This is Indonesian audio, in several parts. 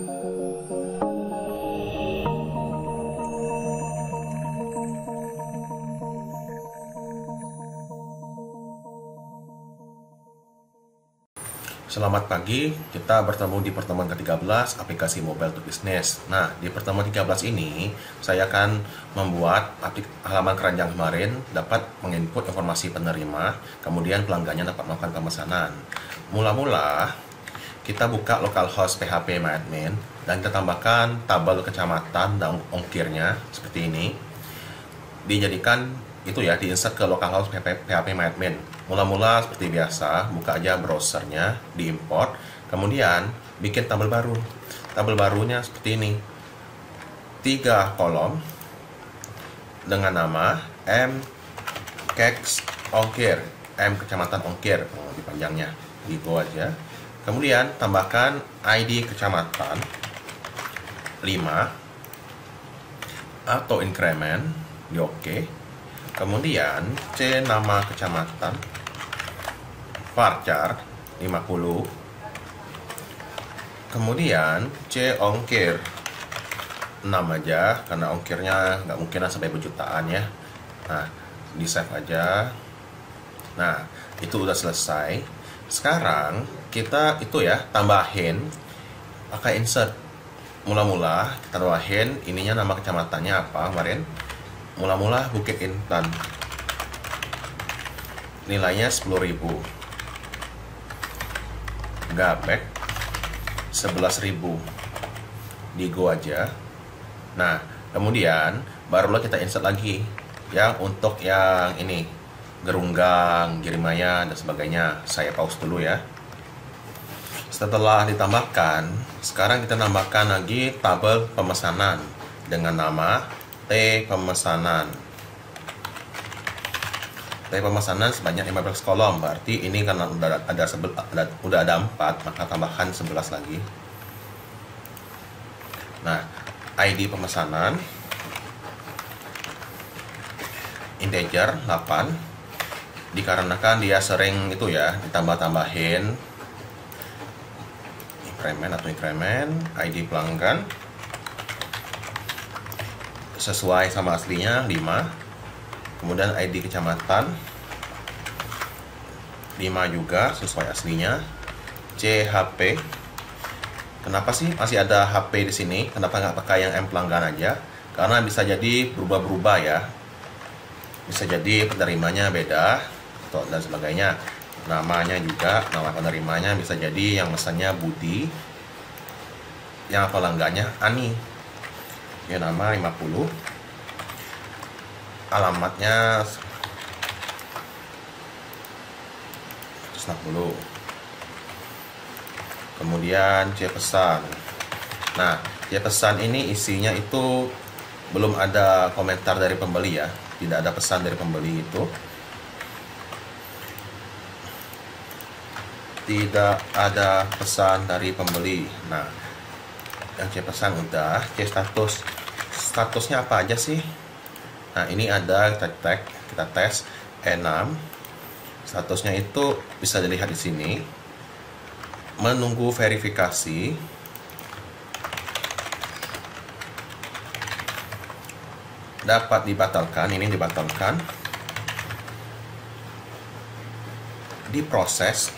Selamat pagi, kita bertemu di pertemuan ke-13 aplikasi mobile to business. Nah, di pertemuan 13 ini, saya akan membuat halaman keranjang kemarin dapat menginput informasi penerima, kemudian pelanggannya dapat melakukan pemesanan. Mula-mula, kita buka localhost PHP MyAdmin, dan kita tambahkan tabel kecamatan dan ongkirnya, seperti ini. Dijadikan itu ya, diinsert ke localhost PHP MyAdmin. Mula-mula seperti biasa, buka aja browsernya, diimport, kemudian bikin tabel baru. Tabel barunya seperti ini, 3 kolom dengan nama M Keks Ongkir, M kecamatan Ongkir, di panjangnya, gitu aja. Kemudian tambahkan ID kecamatan 5 atau increment, di OK. Kemudian C nama kecamatan, varchar 50. Kemudian C ongkir 6 aja, karena ongkirnya nggak mungkin sampai berjutaan ya. Nah, di save aja. Nah, itu udah selesai. Sekarang kita itu ya, tambahin pakai insert. Mula-mula kita tambahin ininya, nama kecamatannya apa kemarin. Mula-mula Bukit Intan, nilainya 10.000. Gapek 11.000, di go aja. Nah, kemudian barulah kita insert lagi yang untuk yang ini, Gerunggang, Girimaya dan sebagainya. Saya pause dulu ya. Setelah ditambahkan, sekarang kita tambahkan lagi tabel pemesanan dengan nama T pemesanan. T pemesanan sebanyak 15 kolom, berarti ini karena udah ada 4, maka tambahkan 11 lagi. Nah, ID pemesanan integer 8, dikarenakan dia sering itu ya, ditambah-tambahin increment, ID pelanggan sesuai sama aslinya 5. Kemudian ID kecamatan 5 juga sesuai aslinya. CHP, kenapa sih masih ada HP di sini? Kenapa nggak pakai yang M pelanggan aja? Karena bisa jadi berubah-berubah ya. Bisa jadi penerimanya beda atau dan sebagainya. Namanya juga, nama penerimanya bisa jadi yang mesennya Budi, yang pelanggannya Ani. Ya, nama 50. Alamatnya 160. Kemudian C pesan. Nah, C pesan ini isinya itu belum ada komentar dari pembeli ya, tidak ada pesan dari pembeli itu. Tidak ada pesan dari pembeli. Nah, yang C pesan udah. C statusnya apa aja sih? Nah, ini ada kita tes E6. Statusnya itu bisa dilihat di sini. Menunggu verifikasi. Dapat dibatalkan, ini dibatalkan. Diproses.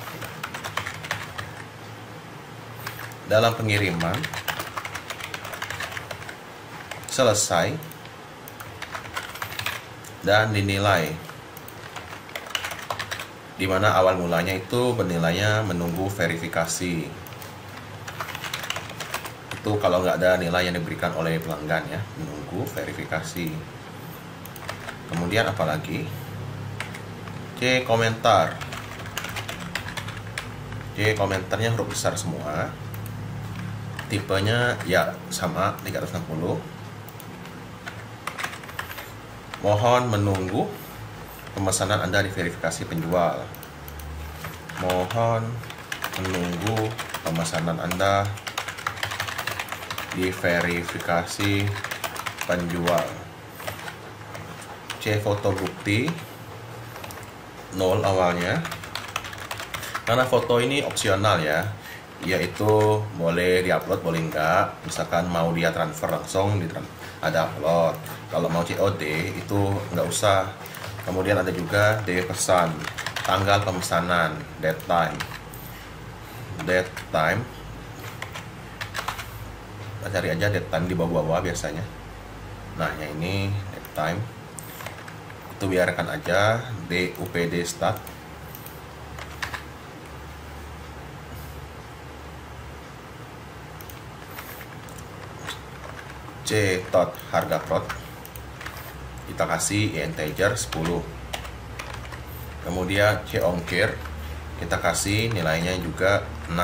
Dalam pengiriman. Selesai. Dan dinilai, dimana awal mulanya itu bernilainya menunggu verifikasi. Itu kalau nggak ada nilai yang diberikan oleh pelanggan ya, menunggu verifikasi. Kemudian apalagi C komentar. C komentarnya huruf besar semua, tipenya ya sama 360. Mohon menunggu pemesanan Anda diverifikasi penjual. Mohon menunggu pemesanan Anda diverifikasi penjual. C foto bukti 0 awalnya, karena foto ini opsional ya. yaitu boleh diupload boleh enggak. Misalkan mau dia transfer langsung ada upload. Kalau mau COD itu nggak usah. Kemudian ada juga date pesan, tanggal pemesanan, date time. Kita cari aja date time di bawah-bawah biasanya. Nah yang ini date time itu biarkan aja DUPD start. C tot harga prod kita kasih integer 10. Kemudian C ongkir kita kasih nilainya juga 6.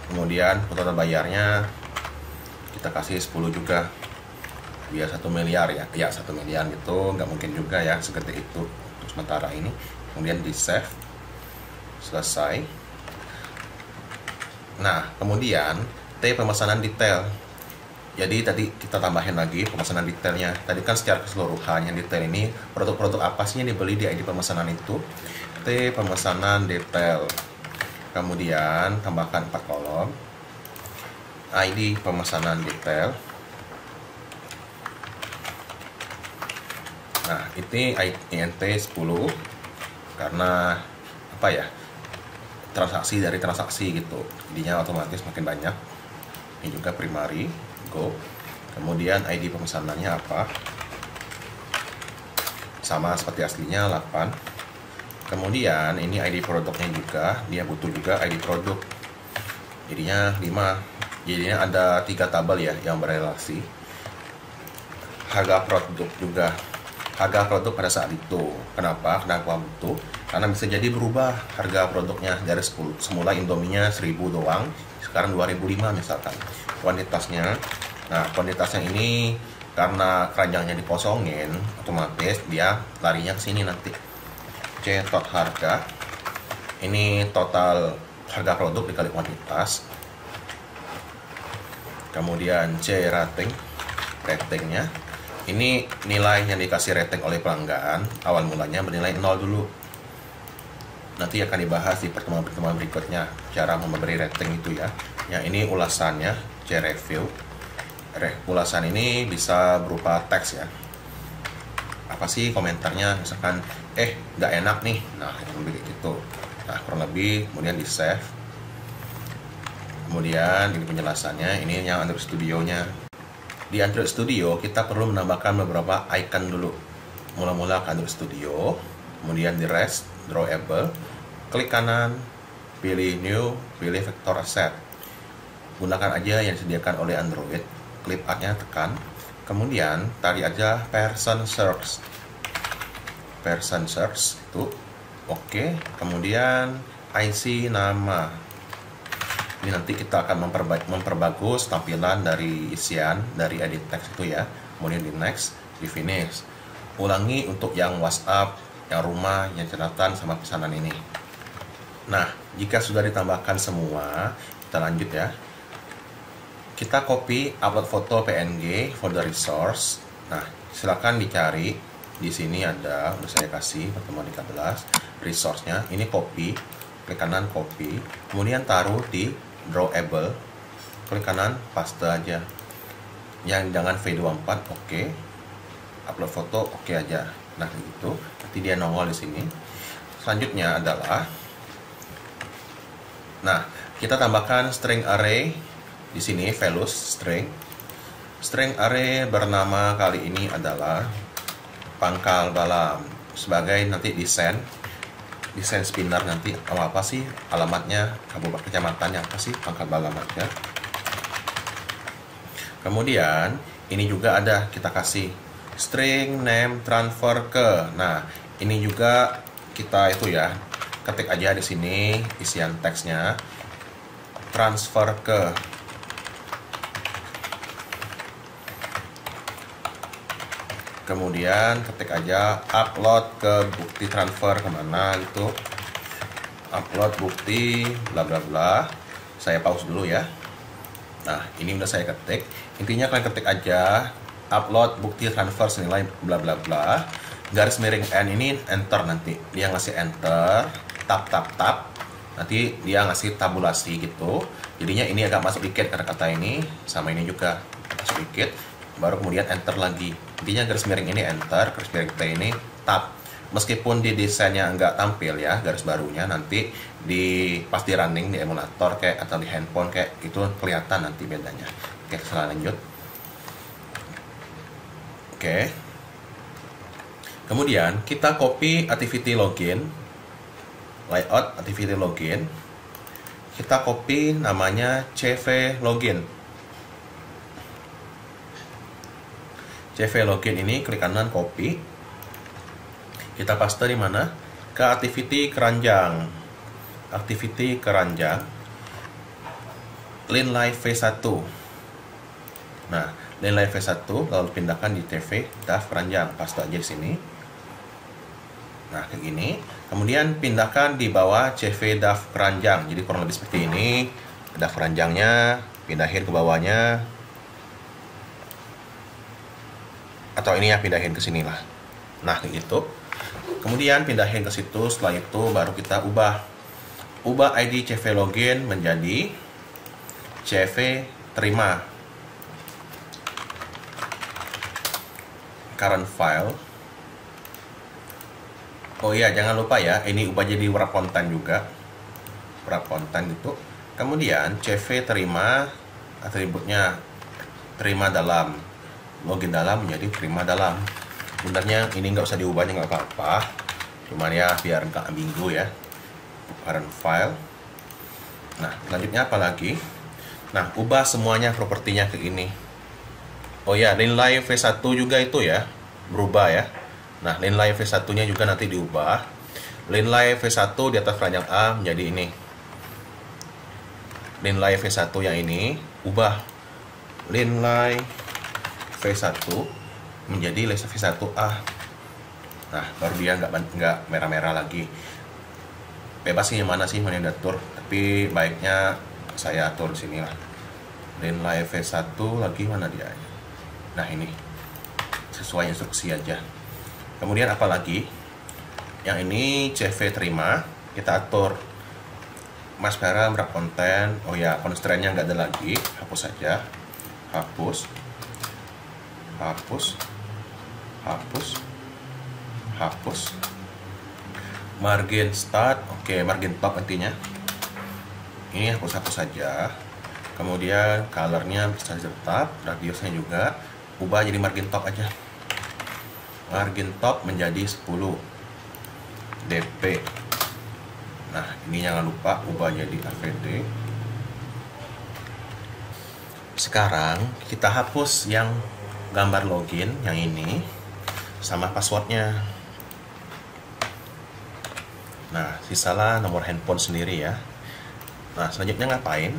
Kemudian total bayarnya kita kasih 10 juga, biar 1 miliar ya. Ya 1 miliar gitu, nggak mungkin juga ya segede itu untuk sementara ini. Kemudian di save, selesai. Nah kemudian T pemesanan detail. Jadi tadi kita tambahin lagi pemesanan detailnya. Tadi kan secara keseluruhan yang detail ini produk-produk apa sih yang dibeli di ID pemesanan itu. T pemesanan detail. Kemudian tambahkan 4 kolom. ID pemesanan detail. Nah ini INT 10 karena apa ya, transaksi dari transaksi gitu, jadinya otomatis makin banyak. Ini juga primary. Go. Kemudian ID pemesanannya apa? Sama seperti aslinya 8. Kemudian ini ID produknya juga, dia butuh juga ID produk. Jadinya 5. Jadinya ada 3 tabel ya yang berrelasi. Harga produk juga. Harga produk pada saat itu. Kenapa butuh? Karena bisa jadi berubah harga produknya dari semula Indominya 1000 doang, sekarang 2005 misalkan. Kuantitasnya, nah kuantitasnya ini karena keranjangnya dikosongin, otomatis dia larinya ke sini nanti. C tot harga, ini total harga produk dikali kuantitas. Kemudian C ratingnya, ini nilai yang dikasih rating oleh pelanggan awal mulanya bernilai 0 dulu. Nanti akan dibahas di pertemuan-pertemuan berikutnya cara memberi rating itu ya. Yang ini ulasannya, C review. Ulasan ini bisa berupa teks ya. Apa sih komentarnya? Misalkan, nggak enak nih. Nah, lebih gitu. Nah, kurang lebih, kemudian di save. Kemudian ini penjelasannya, ini yang Android Studio-nya. Di Android Studio kita perlu menambahkan beberapa icon dulu. Mula-mula ke Android Studio, kemudian di rest, drawable, klik kanan, pilih new, pilih vector asset. Gunakan aja yang disediakan oleh Android. Clip art-nya tekan, kemudian tarik aja person search itu oke. Kemudian IC nama, ini nanti kita akan memperbagus tampilan dari isian dari edit text itu ya. Kemudian di next, di finish. Ulangi untuk yang WhatsApp, yang rumah, yang catatan sama pesanan ini. Nah jika sudah ditambahkan semua, kita lanjut ya. Kita copy, upload foto PNG, folder resource. Nah, silakan dicari. Di sini ada, udah saya kasih pertemuan 13, resource-nya. Ini copy, klik kanan copy. Kemudian taruh di drawable, klik kanan paste aja. Yang jangan V24, oke. Upload foto, oke aja. Nah, gitu. Nanti dia nongol di sini. Selanjutnya adalah, nah, kita tambahkan string array. Di sini values string array bernama kali ini adalah pangkal balam, sebagai nanti desain spinner nanti. Apa sih alamatnya, kabupaten kecamatannya apa sih, pangkal balam aja. Kemudian ini juga ada, kita kasih string name transfer ke. Nah ini juga kita itu ya, ketik aja di sini isian teksnya, transfer ke. Kemudian ketik aja upload ke bukti transfer kemana gitu, upload bukti bla bla bla. Saya pause dulu ya. Nah ini udah saya ketik. Intinya kalian ketik aja upload bukti transfer senilai bla bla bla, garis miring n, ini enter, nanti dia ngasih enter, tab nanti dia ngasih tabulasi gitu. Jadinya ini agak masuk dikit kata-kata ini, sama ini juga masuk dikit, baru kemudian enter lagi. Intinya garis miring ini enter, garis miring T ini tab. Meskipun di desainnya nggak tampil ya garis barunya, nanti pas di running di emulator kayak atau di handphone kayak itu kelihatan nanti bedanya. Oke, lanjut. Oke. Kemudian kita copy activity login, layout activity login. Kita copy namanya CV login. CV login ini klik kanan copy. Kita paste di mana? Ke activity keranjang. Activity keranjang. Line live V1. Nah, line live V1 kalau pindahkan di TV DAF keranjang, paste aja di sini. Nah, kayak gini. Kemudian pindahkan di bawah CV DAF keranjang. Jadi kurang lebih seperti ini. DAF keranjangnya, pindahin ke bawahnya. Atau ini ya, pindahin ke sini lah. Nah, kayak gitu. Kemudian pindahin ke situ. Setelah itu baru kita ubah ID CV login menjadi CV terima. Current file. Oh iya, jangan lupa ya, ini ubah jadi wrap konten juga. Wrap konten gitu. Kemudian CV terima, atributnya terima dalam. Login dalam menjadi terima dalam. Sebenarnya ini nggak usah diubahnya, nggak apa-apa. Cuman ya biar nggak ambigu ya. Current file. Nah, selanjutnya apa lagi? Nah, ubah semuanya propertinya ke ini. Oh ya, line live V1 juga itu ya, berubah ya. Nah, line live V1 nya juga nanti diubah. Line live V1 di atas keranjang A menjadi ini. Line live V1 yang ini ubah. Line live V1 menjadi line V1A. Nah, baru dia nggak merah-merah lagi. Bebas sih yang mana sih mana yang diatur, tapi baiknya saya atur sini lah. Line live V1 lagi mana dia? Nah, ini sesuai instruksi aja. Kemudian apa lagi? Yang ini CV terima, kita atur Maspera wrap konten. Oh ya, constraint-nya nggak ada lagi, hapus saja. Hapus. Margin start, oke, margin top intinya. Ini hapus saja. Kemudian colornya bisa tetap, radiusnya juga ubah jadi margin top aja. Margin top menjadi 10 dp. Nah, ini jangan lupa ubah jadi avd. Sekarang kita hapus yang gambar login yang ini sama passwordnya. Nah, sisalah nomor handphone sendiri ya. Nah, selanjutnya ngapain?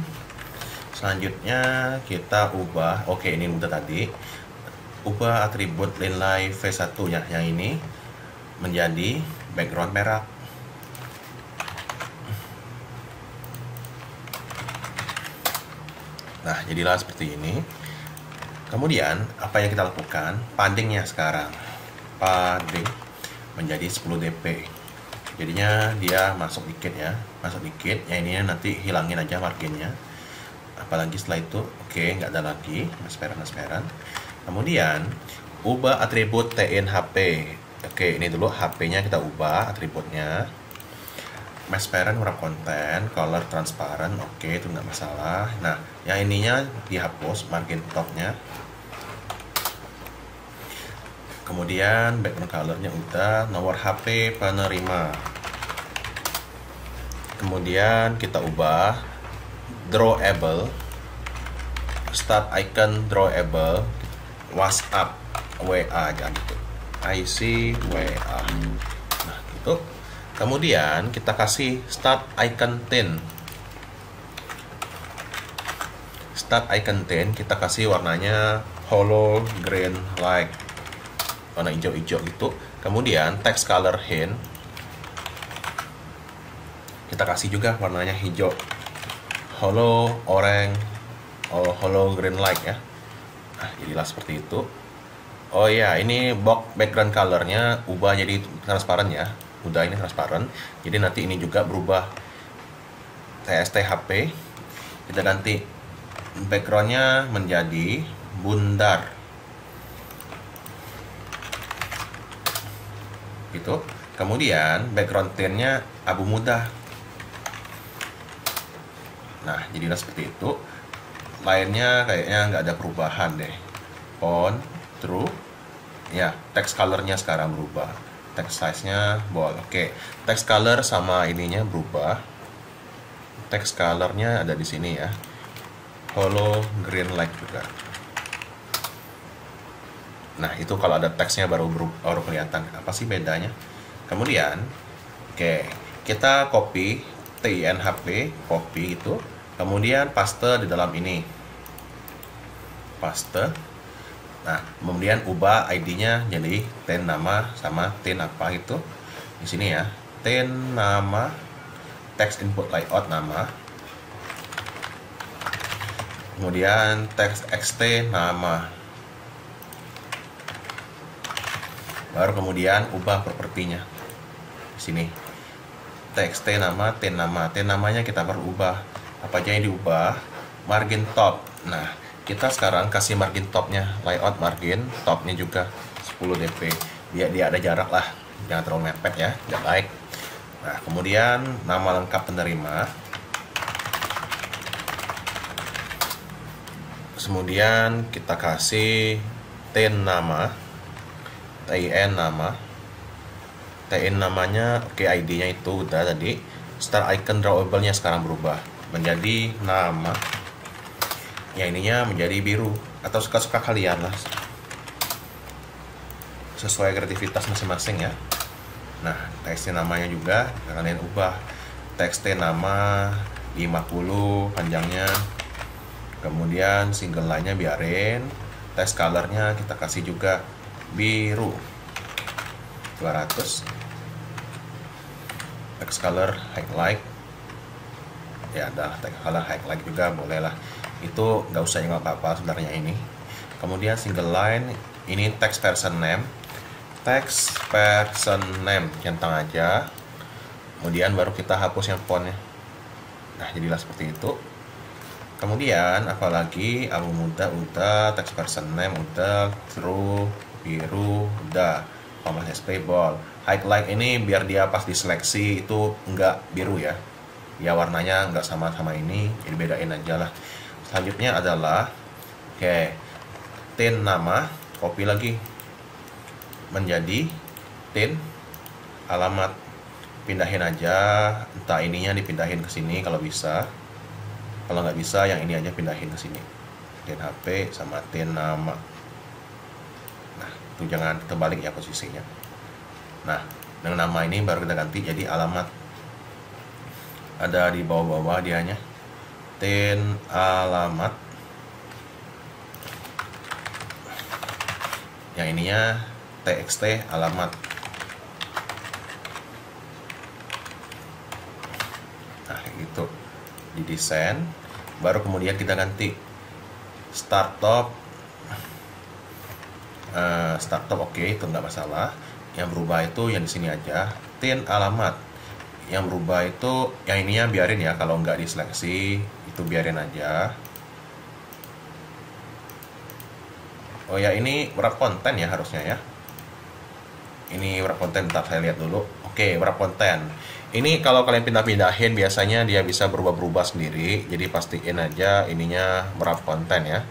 Selanjutnya kita ubah, oke ini udah tadi. Ubah atribut line live V1 ya, yang ini menjadi background merah. Nah, jadilah seperti ini. Kemudian, apa yang kita lakukan? Paddingnya sekarang. Padding menjadi 10 dp. Jadinya dia masuk dikit ya. Masuk dikit. Yang ini nanti hilangin aja marginnya. Apalagi setelah itu, oke, nggak ada lagi. Masperan. Kemudian, ubah atribut TNHP. Oke, ini dulu HP-nya kita ubah atributnya. Transparent wrap konten, color transparan, oke itu nggak masalah. Nah, yang ininya dihapus, margin topnya. Kemudian background colornya udah, nomor HP penerima. Kemudian kita ubah drawable, start icon drawable, WhatsApp, WA aja gitu, IC WA. Nah gitu. Kemudian kita kasih start icon 10. Start icon 10 kita kasih warnanya hollow green like, warna hijau-hijau gitu. Kemudian text color hint kita kasih juga warnanya hijau, hollow orange, hollow green like ya. Nah, jadilah seperti itu. Oh ya, ini box background colornya ubah jadi transparan ya. Udah, ini transparan, jadi nanti ini juga berubah TXT HP, kita ganti backgroundnya menjadi bundar gitu. Kemudian background tintnya abu muda. Nah, jadilah seperti itu. Lainnya kayaknya nggak ada perubahan deh. Font true. Ya, text colornya sekarang berubah. Text size-nya bold. Oke, text color sama ininya berubah. Text colornya ada di sini ya. Hollow green light juga. Nah, itu kalau ada teksnya baru kelihatan. Apa sih bedanya? Kemudian, oke, kita copy TINHP, copy itu. Kemudian paste di dalam ini. Paste. Nah, kemudian ubah ID-nya jadi tin nama sama tin apa itu. Di sini ya. Tin nama, text input layout nama. Kemudian text xt nama. Baru kemudian ubah propertinya. Di sini. TXT nama, tin nama. Tin namanya kita perlu ubah. Apa aja yang diubah? Margin top. Nah, kita sekarang kasih margin topnya, layout margin topnya juga 10 dp. Dia ada jarak lah, jangan terlalu mepet ya, nggak baik. Nah, kemudian nama lengkap penerima. Kemudian kita kasih tin nama, tin nama, tin namanya, oke, ID-nya itu udah tadi. Star icon drawable-nya sekarang berubah menjadi nama. Yang ininya menjadi biru atau suka-suka kalian lah, sesuai kreativitas masing-masing ya. Nah, text namanya juga kalian ubah. Text nama 50 panjangnya. Kemudian single line-nya biarin. Text color-nya kita kasih juga biru 200. Text color highlight ya, dah text color highlight juga boleh lah, itu nggak usah yang apa-apa sebenarnya ini. Kemudian single line ini text person name, centang aja. Kemudian baru kita hapus yang fontnya. Nah, jadilah seperti itu. Kemudian apalagi abu muda udah, text person name udah, true, biru udah, format SP bold. Highlight ini biar dia pas diseleksi itu enggak biru ya. Ya warnanya enggak sama-sama ini, jadi bedain aja lah. Selanjutnya adalah tin nama, copy lagi menjadi tin alamat, pindahin aja, entah ininya dipindahin ke sini kalau bisa. Kalau nggak bisa, yang ini aja pindahin ke sini. Tin HP sama tin nama. Nah, itu jangan terbalik ya posisinya. Nah, dengan nama ini baru kita ganti jadi alamat. Ada di bawah-bawah dianya. Tin alamat. Yang ininya TXT alamat. Nah, gitu. Didesain, baru kemudian kita ganti start top. Oke, itu nggak masalah. Yang berubah itu yang di sini aja, tin alamat. Yang berubah itu yang ininya biarin ya, kalau nggak diseleksi itu biarin aja. Oh ya, ini wrap konten ya harusnya ya. Ini wrap konten, ntar saya lihat dulu. Oke, wrap konten. Ini kalau kalian pindah-pindahin biasanya dia bisa berubah-berubah sendiri. Jadi pastiin aja ininya wrap konten ya.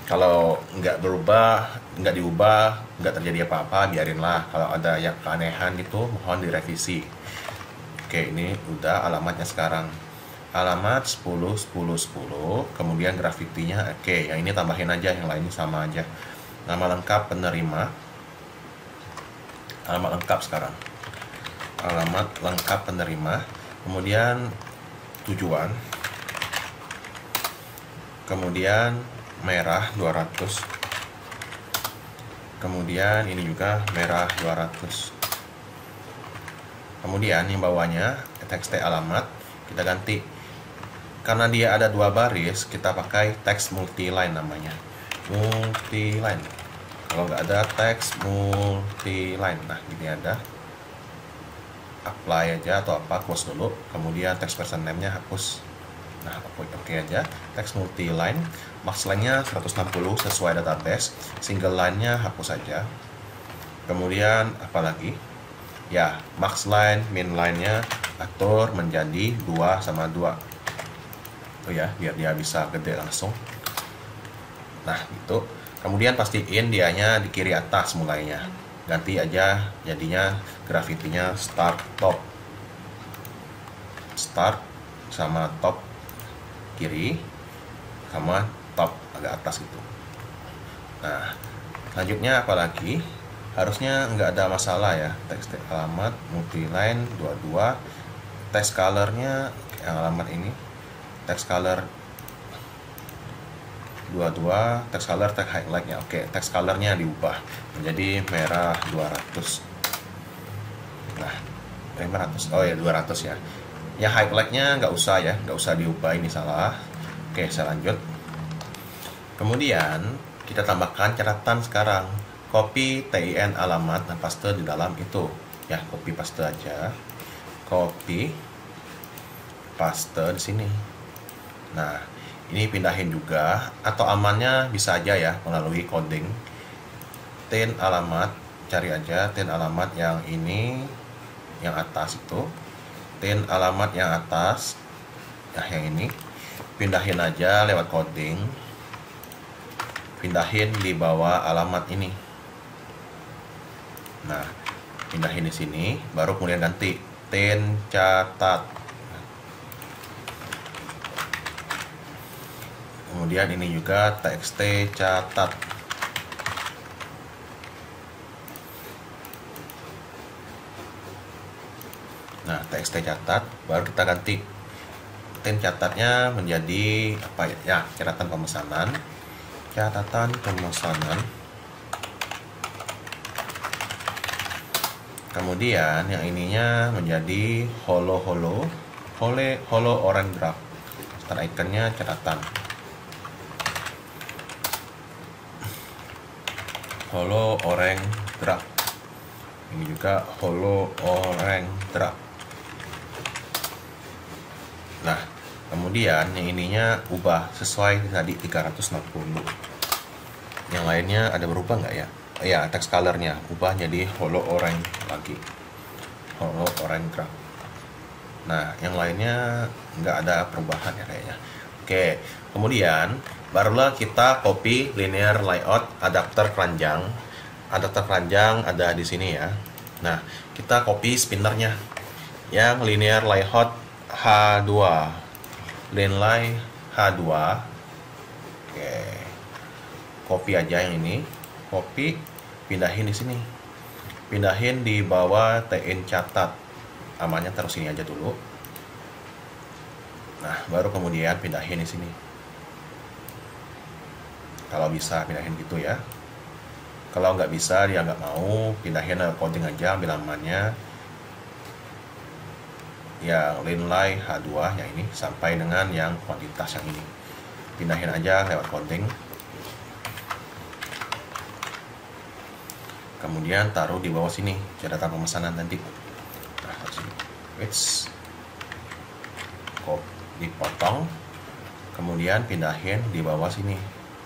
Kalau nggak berubah, nggak diubah, nggak terjadi apa-apa, biarinlah. Kalau ada yang keanehan gitu, mohon direvisi. Oke, ini udah alamatnya sekarang. Alamat 10 10 10. Kemudian grafitinya oke, yang ini tambahin aja, yang lainnya sama aja. Nama lengkap penerima. Alamat lengkap sekarang. Alamat lengkap penerima. Kemudian tujuan. Kemudian merah 200. Kemudian ini juga merah 200. Kemudian yang bawahnya TXT alamat kita ganti, karena dia ada 2 baris kita pakai teks multi-line namanya, multi-line. Kalau nggak ada teks multi-line, nah ini ada. apply aja atau apa, close dulu. Kemudian text person name nya hapus. Nah, oke aja. Text multi line, max line nya 160 sesuai database, single line nya hapus aja. Kemudian apa lagi ya, max line, min line nya atur menjadi 2 sama 2. Oh ya, biar dia bisa gede langsung. Nah itu. Kemudian pastiin dianya di kiri atas mulainya, ganti aja jadinya gravitinya start sama top kiri sama top agak atas gitu. Nah selanjutnya apalagi, harusnya nggak ada masalah ya. Text alamat multiline 22, text colornya yang alamat ini text color 22, text color text highlight nya oke, text colornya diubah menjadi merah 200. Nah 500, oh ya 200 ya. Ya highlight-nya nggak usah ya, nggak usah diubah, ini salah. Oke, saya lanjut. Kemudian kita tambahkan catatan sekarang, copy TIN alamat dan paste di dalam itu ya, copy paste aja, copy paste di sini. Nah ini pindahin juga, atau amannya bisa aja ya melalui coding. TIN alamat, cari aja TIN alamat yang ini, yang atas itu, TIN alamat yang atas, nah yang ini pindahin aja lewat coding, pindahin di bawah alamat ini. Nah pindahin di sini, baru kemudian ganti TIN catat. Kemudian ini juga txt catat. Nah txt catat, baru kita ganti TIN catatnya menjadi apa ya, catatan pemesanan. Kemudian yang ininya menjadi holo orange graph. Start iconnya catatan. Holo orange graph. Ini juga holo orange graph. Nah, kemudian yang ininya ubah sesuai tadi 360. Yang lainnya ada berubah nggak ya? Ya, text colornya ubah jadi holo orange lagi. Holo orange graph. Nah, yang lainnya nggak ada perubahan ya kayaknya. Oke, kemudian barulah kita copy linear layout adapter keranjang. Adapter keranjang ada di sini ya. Nah, kita copy spinnernya yang linear layout H2. Line H2. Oke. Copy aja yang ini. Copy, pindahin di sini. Pindahin di bawah TIN catat. Amannya taruh sini aja dulu. Nah, baru kemudian pindahin di sini. Kalau bisa pindahin gitu ya. Kalau nggak bisa, dia nggak mau, pindahin coding aja, ambil amannya yang line H2 yang ini sampai dengan yang kuantitas yang ini. Pindahin aja lewat coding. Kemudian taruh di bawah sini catatan pemesanan nanti. Nah, which dipotong, kemudian pindahin di bawah sini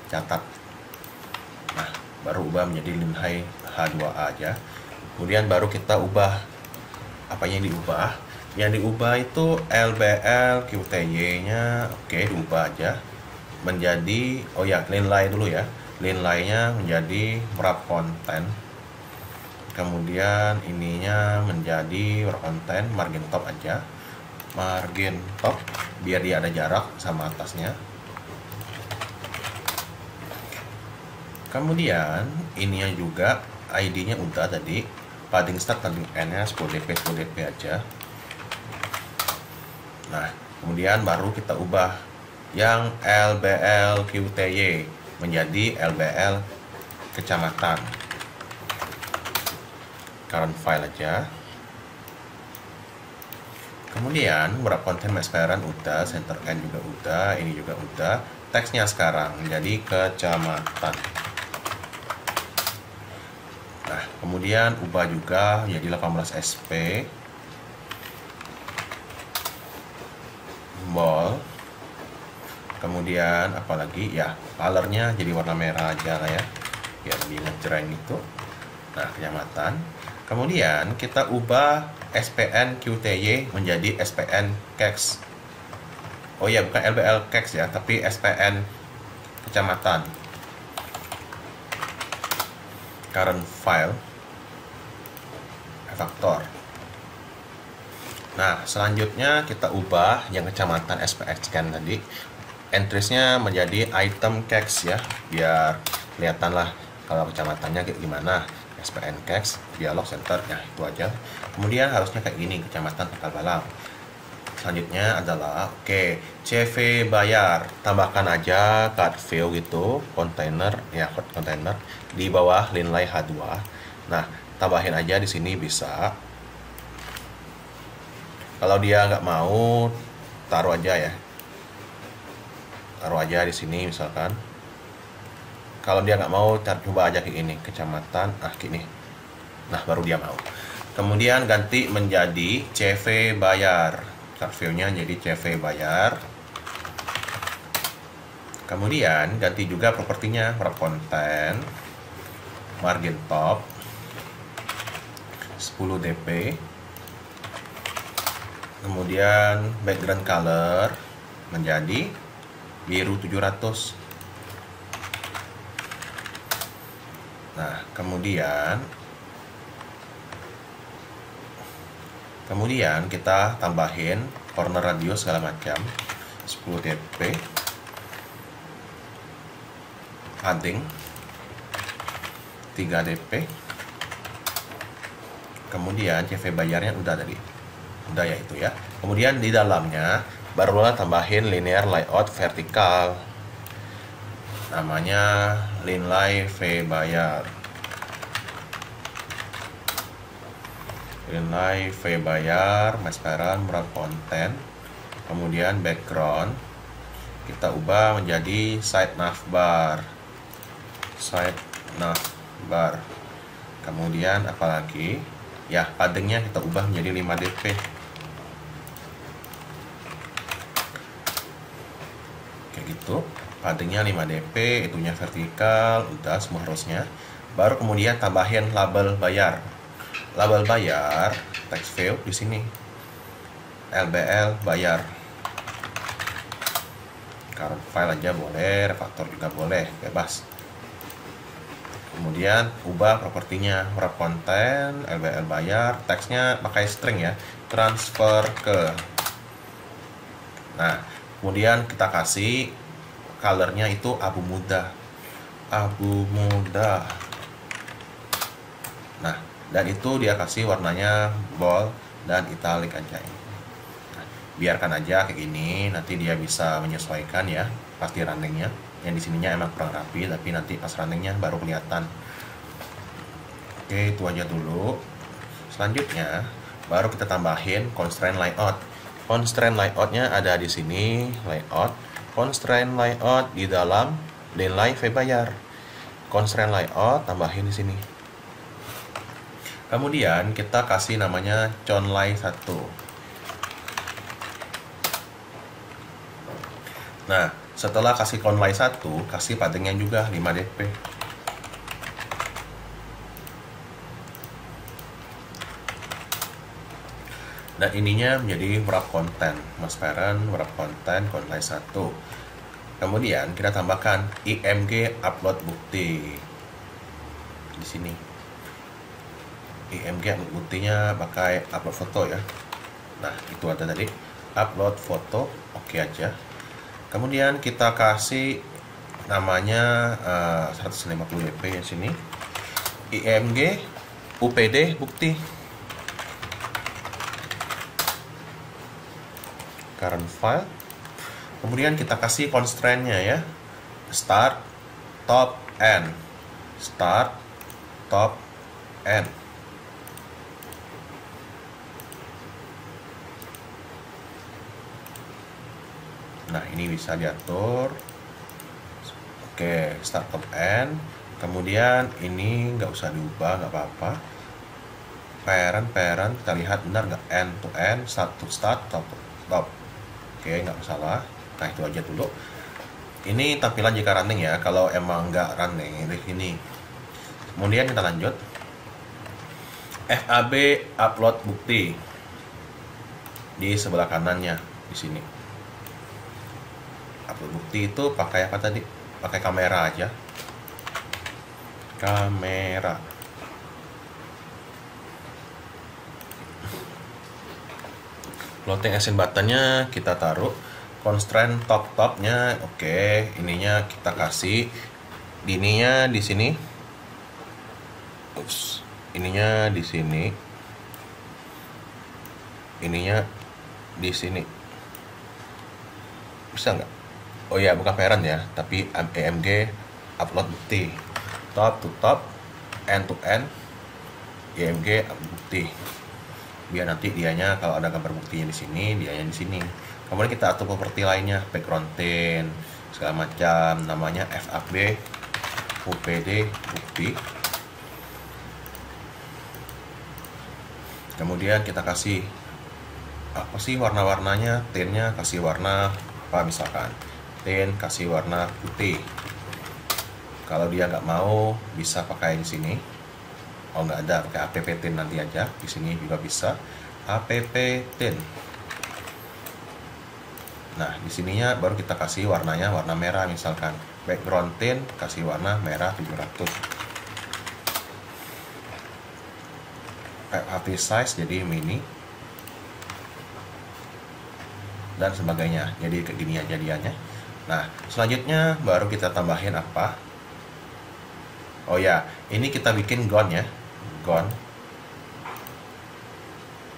catat. Nah, baru ubah menjadi line H2A aja. Kemudian baru kita ubah apa yang diubah. Yang diubah itu LBL QTY nya oke, diubah aja menjadi, oh ya, line line dulu ya. Line line nya menjadi wrap content. Kemudian ininya menjadi wrap content, margin top aja. Margin top biar dia ada jarak sama atasnya. Kemudian ininya juga ID-nya udah tadi, padding start, padding end-nya 10dp aja. Nah, kemudian baru kita ubah yang LBL QTY menjadi LBL kecamatan. Current file aja. Kemudian wrap content max parent udah, center end juga udah, ini juga udah. Teksnya sekarang menjadi kecamatan. Nah, kemudian ubah juga menjadi 18 SP. bold. Kemudian apalagi ya, colornya jadi warna merah aja lah ya, biar lebih ngejreng gitu. Nah, kecamatan. Kemudian kita ubah SPN QTY menjadi SPN Kex. Oh ya, bukan LBL Kex ya, tapi SPN kecamatan. Current file refactor. Nah, selanjutnya kita ubah yang kecamatan SPX scan tadi, entriesnya menjadi item Kex ya, biar kelihatan lah kalau kecamatannya kayak gimana. SPN Kex, dialog center, ya itu aja. Kemudian harusnya kayak gini, kecamatan Tegal Balang. Selanjutnya adalah CV bayar, tambahkan aja card view gitu, kontainer ya, kontainer di bawah Linlay H2. Nah, tambahin aja di sini bisa. Kalau dia nggak mau, taruh aja ya, taruh aja di sini misalkan. Kalau dia nggak mau, coba aja kayak ini, kecamatan, gini. Nah, baru dia mau. Kemudian ganti menjadi CV bayar, card view-nya jadi CV bayar. Kemudian ganti juga propertinya, wrap konten, margin top 10 dp. Kemudian background color menjadi biru 700. Nah, kemudian kita tambahin corner radius segala macam 10 dp, padding 3 dp. Kemudian CV bayarnya udah tadi, udah ya itu ya. Kemudian di dalamnya barulah tambahin linear layout vertikal, namanya Linlay V bayar. Linlay V bayar, mascaran, wrap konten. Kemudian background kita ubah menjadi side navbar, side navbar. Kemudian apalagi ya, paddingnya kita ubah menjadi 5 dp. Kayak gitu, paddingnya 5 dp, itunya vertikal, udah semua harusnya. Baru kemudian tambahin label bayar. Label bayar, text view di sini, LBL bayar. Current file aja boleh, refactor juga boleh, bebas. Kemudian ubah propertinya, wrap konten, LBL bayar, teksnya pakai string ya, transfer ke. Nah, kemudian kita kasih colornya itu abu muda, abu muda. Nah, dan itu dia kasih warnanya bold dan italic aja. Nah, biarkan aja kayak gini, nanti dia bisa menyesuaikan ya pas di runningnya. Yang di sininya emang kurang rapi, tapi nanti pas runningnya baru kelihatan. Oke, itu aja dulu. Selanjutnya baru kita tambahin constraint layout. Constraint layoutnya ada di sini, layout. Constraint layout di dalam Linlay V bayar. Constraint layout tambahin di sini. Kemudian kita kasih namanya conlay 1. Nah, setelah kasih conlay 1, kasih paddingnya juga 5 dp. Dan ininya menjadi wrap konten, mascaran, wrap konten, conlay 1. Kemudian kita tambahkan IMG upload bukti di sini. IMG buktinya pakai upload foto ya. Nah, itu ada tadi, upload foto, oke aja. Kemudian kita kasih namanya 150 dp di sini, IMG UPD bukti, current file. Kemudian kita kasih constraint-nya ya, start, top, end, start, top, end. Nah, ini bisa diatur. Oke, start, top, end. Kemudian ini nggak usah diubah, nggak apa-apa. Parent kita lihat benar nggak, end to end, start to start, top to top. Oke, Oke, nggak masalah. Nah, itu aja dulu. Ini tampilan jika running ya. Kalau emang nggak running ini. Kemudian kita lanjut. FAB upload bukti di sebelah kanannya di sini. Upload bukti itu pakai apa tadi? Pakai kamera aja. Kamera. Floating action buttonnya kita taruh. Constraint top-topnya oke, ininya kita kasih ininya di sini. Ups, ininya di sini. Ininya di sini. Bisa nggak? Oh ya, bukan parent ya, tapi AMG upload bukti. Top to top, end to end, AMG upload bukti. Biar nanti dianya kalau ada gambar buktinya di sini, dianya di sini. Kemudian kita atur properti lainnya, background tint, segala macam, namanya FAB UPD bukti. Kemudian kita kasih apa sih warna-warnanya, tintnya kasih warna apa, misalkan tint kasih warna putih. Kalau dia nggak mau bisa pakai di sini. Oh nggak ada, pakai app tint nanti aja. Di sini juga bisa app tint. Nah, di sininya baru kita kasih warnanya warna merah, misalkan background tint kasih warna merah 700. FAB size jadi mini dan sebagainya. Jadi kayak gini aja dianya. Nah, selanjutnya baru kita tambahin apa? Oh ya, ini kita bikin gone ya. Gone.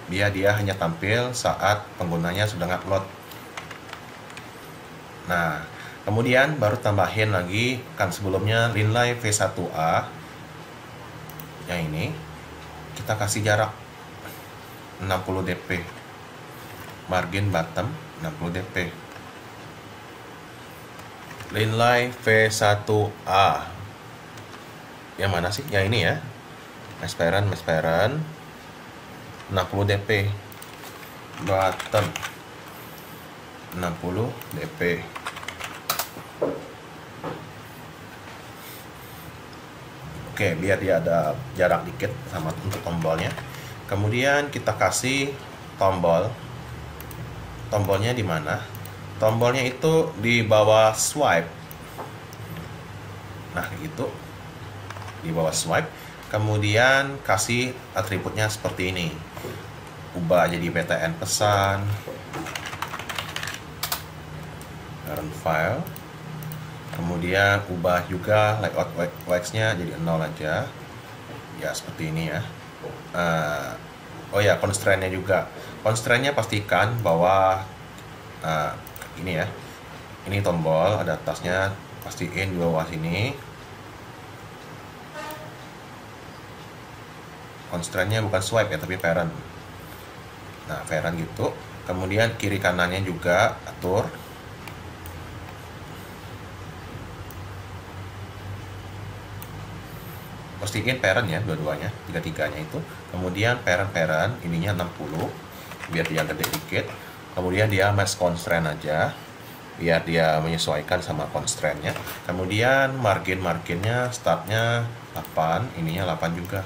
Biar dia hanya tampil saat penggunanya sudah ngupload. Nah, kemudian baru tambahin lagi, kan sebelumnya Linlay V1A yang ini kita kasih jarak 60 dp, margin bottom 60 dp. Linlay V1A yang mana sih? Yang ini ya, Mesh parent 60 dp, bottom 60 dp. Oke, biar dia ada jarak dikit sama untuk tombolnya. Kemudian kita kasih tombol. Tombolnya di mana? Tombolnya itu di bawah swipe. Nah, gitu. Di bawah swipe. Kemudian kasih atributnya seperti ini. Ubah jadi PTN pesan. Current file. Kemudian ubah juga layout wax-nya jadi 0 aja. Ya, seperti ini ya. Oh ya, constraint-nya juga. Constraint-nya pastikan bahwa ini ya. Ini tombol, ada tasnya, pastiin di bawah sini. Constraint-nya bukan swipe ya, tapi parent. Nah, parent gitu. Kemudian kiri kanannya juga atur. Pastiin parent ya, dua-duanya, tiga-tiganya itu. Kemudian parent ininya 60 biar dia gede dikit. Kemudian dia match constraint aja biar dia menyesuaikan sama constraint-nya. Kemudian marginnya startnya 8, ininya 8 juga.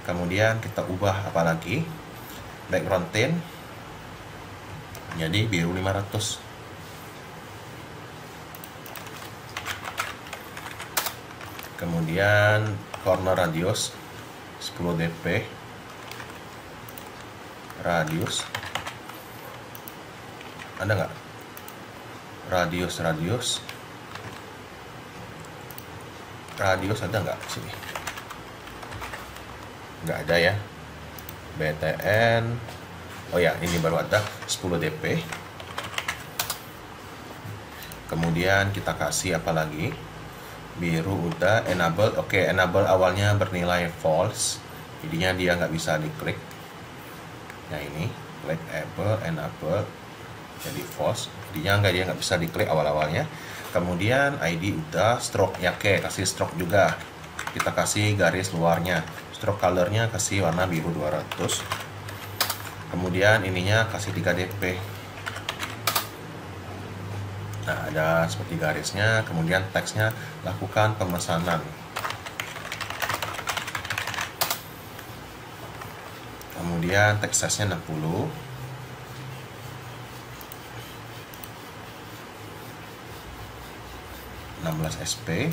Kemudian kita ubah apa lagi? Background tint jadi biru 500. Kemudian corner radius 10 dp, radius ada nggak? Radius ada nggak sini? Nggak ada ya. BTN, oh ya, ini baru ada 10 dp. Kemudian kita kasih apa lagi? Biru udah, enable. Oke, enable awalnya bernilai false, jadinya dia nggak bisa diklik. Nah, ini klik enable jadi false, jadinya dia nggak bisa diklik awal-awalnya. Kemudian ID udah, stroke ya, oke, kasih stroke juga. Kita kasih garis luarnya, stroke colornya kasih warna biru 200. Kemudian ininya kasih 3 dp. Nah, ada seperti garisnya, kemudian teksnya lakukan pemesanan. Kemudian teks size-nya 60. SP,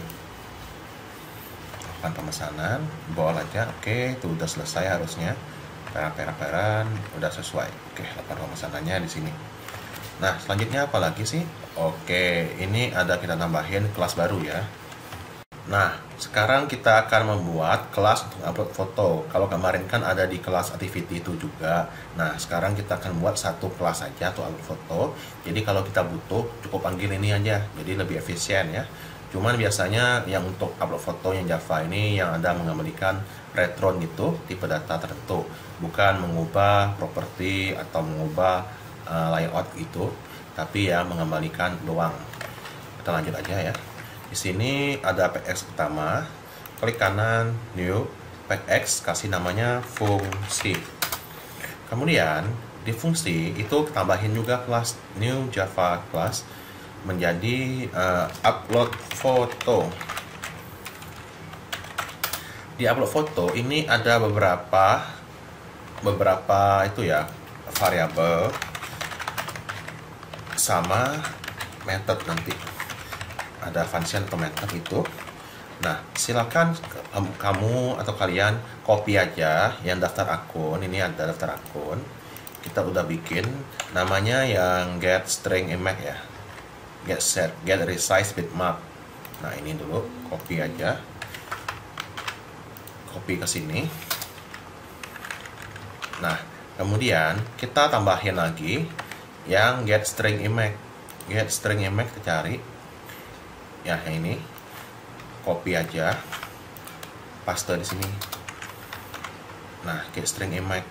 lakukan pemesanan, bawa aja. Oke, itu udah selesai harusnya. Peran udah sesuai. Oke, lakukan pemesanannya di sini. Nah, selanjutnya apa lagi sih? Oke, ini ada kita tambahin kelas baru ya. Nah, sekarang kita akan membuat kelas untuk upload foto. Kalau kemarin kan ada di kelas activity itu juga. Nah, sekarang kita akan buat satu kelas saja untuk upload foto. Jadi kalau kita butuh, cukup panggil ini aja. Jadi lebih efisien ya. Cuman biasanya yang untuk upload foto yang Java ini yang ada mengembalikan return gitu, tipe data tertentu. Bukan mengubah properti atau mengubah layout gitu. Tapi ya mengembalikan doang. Kita lanjut aja ya. Di sini ada PX pertama, klik kanan, new, PX, kasih namanya fungsi. Kemudian di fungsi itu tambahin juga kelas new Java class menjadi upload foto. Di upload foto ini ada beberapa itu ya variabel sama method nanti. Ada function atau method itu. Nah, silakan kamu atau kalian copy aja yang daftar akun. Ini ada daftar akun. Kita udah bikin namanya yang get string image ya. Get resize bitmap. Nah, ini dulu copy aja. Copy ke sini. Nah, kemudian kita tambahin lagi yang get string image. Get string image kita cari. Ya, ini copy aja, paste di sini. Nah, get string image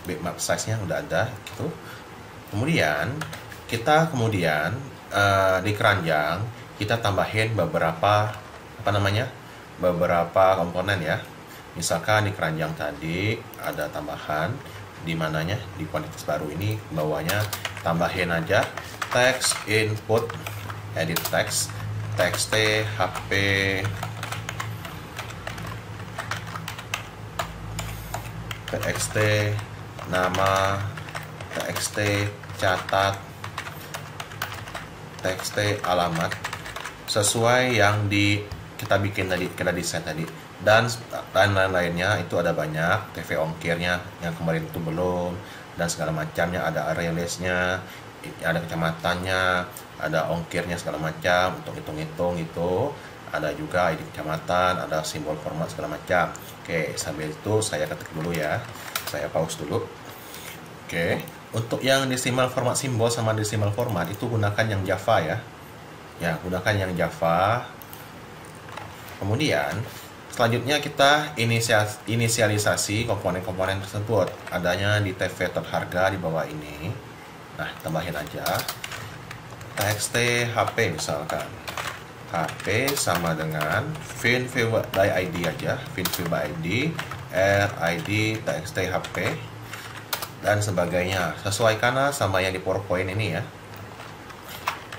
bitmap size-nya udah ada gitu. Kemudian kita di keranjang kita tambahin beberapa beberapa komponen ya. Misalkan di keranjang tadi ada tambahan di mananya di kuantitas baru ini bawahnya tambahin aja text input edit text txt hp txt nama txt catat txt alamat sesuai yang kita bikin tadi, kita desain tadi, dan lain-lainnya itu ada banyak. TV ongkirnya yang kemarin itu belum, dan segala macamnya, ada area listnya, ada kecamatannya, ada ongkirnya segala macam untuk hitung-hitung itu, ada juga ID kecamatan, ada simbol format segala macam. Oke, sambil itu saya ketik dulu ya, saya pause dulu. Oke, untuk yang decimal format simbol sama decimal format itu gunakan yang Java ya. Ya, gunakan yang Java. Kemudian selanjutnya kita inisialisasi komponen-komponen tersebut. Adanya di TV terharga di bawah ini. Nah, tambahin aja txt HP misalkan. HP sama dengan VIN by ID aja, VIN by ID, RID txt HP dan sebagainya. Sesuaikan sama yang di PowerPoint ini ya.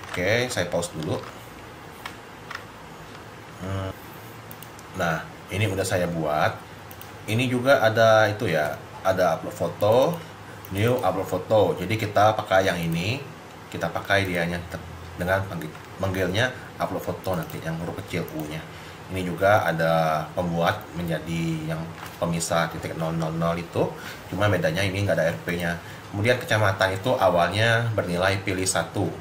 Oke, saya pause dulu. Nah, ini udah saya buat. Ini juga ada itu ya, ada upload foto, new upload foto. Jadi kita pakai yang ini, kita pakai dianya dengan manggilnya upload foto nanti yang huruf kecil U-nya. Ini juga ada pembuat menjadi yang pemisah titik 000 itu, cuma bedanya ini nggak ada RP-nya. Kemudian kecamatan itu awalnya bernilai pilih 1.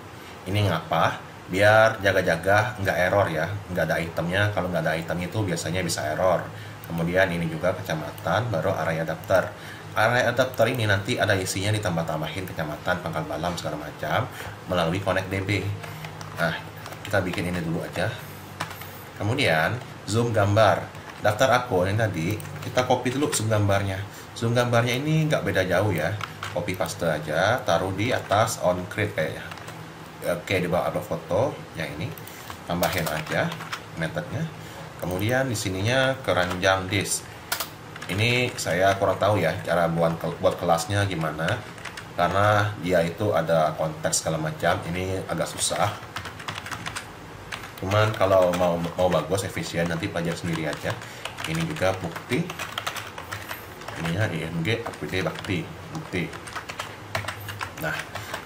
Ini ngapa? Biar jaga-jaga nggak error ya, nggak ada itemnya. Kalau nggak ada item itu biasanya bisa error. Kemudian ini juga kecamatan, baru area daftar. Area adapter ini nanti ada isinya, ditambah-tambahin kecamatan, Pangkal Balam segala macam melalui ConnectDB. Nah, kita bikin ini dulu aja. Kemudian zoom gambar, daftar akun yang tadi kita copy dulu zoom gambarnya. Zoom gambarnya ini nggak beda jauh ya, copy paste aja, taruh di atas on create kayaknya. Oke, di bawah upload foto yang ini tambahin aja metodenya. Kemudian di sininya keranjang disk. Ini saya kurang tahu ya cara buat kelasnya gimana, karena dia itu ada konteks segala macam. Ini agak susah. Cuman kalau mau bagus efisien nanti pelajari sendiri aja. Ini juga bukti, ininya IMG APD Bakti bukti. Nah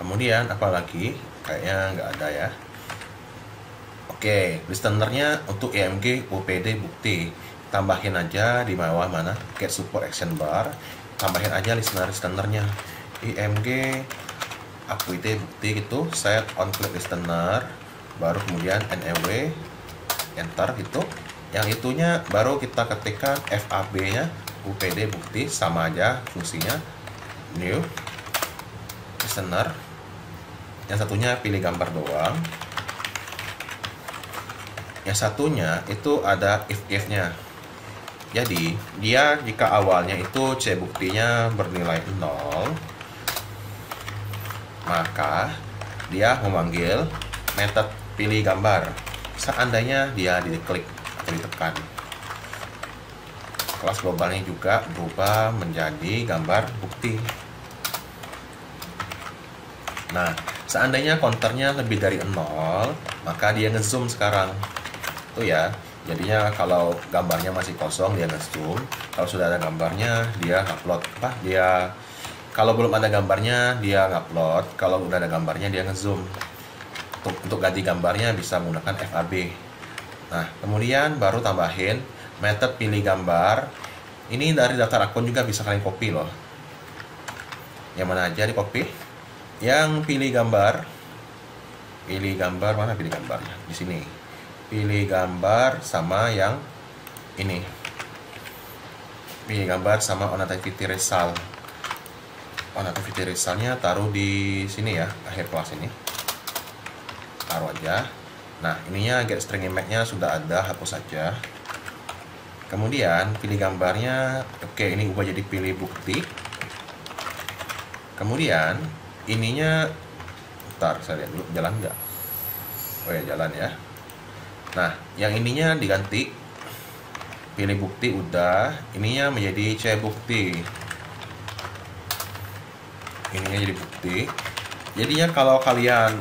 kemudian apalagi kayaknya nggak ada ya. Oke, listenernya untuk IMG UPD bukti, tambahin aja di bawah mana get support action bar, tambahin aja listenernya IMG APD bukti gitu, set on click listener, baru kemudian NEW enter gitu. Yang itunya baru kita ketikkan FAB nya UPD bukti, sama aja fungsinya, new listener. Yang satunya pilih gambar doang, yang satunya itu ada if nya. Jadi dia jika awalnya itu C buktinya bernilai 0, maka dia memanggil method pilih gambar seandainya dia diklik atau ditekan. Kelas globalnya juga berubah menjadi gambar bukti. Nah, seandainya counternya lebih dari 0, maka dia ngezoom sekarang. Tuh ya, jadinya kalau gambarnya masih kosong dia ngezoom, kalau sudah ada gambarnya dia upload. Kalau belum ada gambarnya dia ngupload, kalau udah ada gambarnya dia ngezoom. Untuk ganti gambarnya bisa menggunakan FAB. Nah, kemudian baru tambahin method pilih gambar. Ini dari daftar akun juga bisa kalian copy loh. Yang mana aja di copy? Yang pilih gambar mana pilih gambarnya? Di sini. Pilih gambar sama yang ini. Pilih gambar sama on activity result. On activity resultnya taruh di sini ya, akhir kelas ini. Taruh aja. Nah, ininya get string image-nya sudah ada, hapus saja. Kemudian pilih gambarnya, oke, ini ubah jadi pilih bukti. Kemudian ininya, ntar saya lihat dulu jalan nggak? Oh ya, jalan ya. Nah, yang ininya diganti, pilih bukti udah, ininya menjadi C bukti. Ininya jadi bukti. Jadinya kalau kalian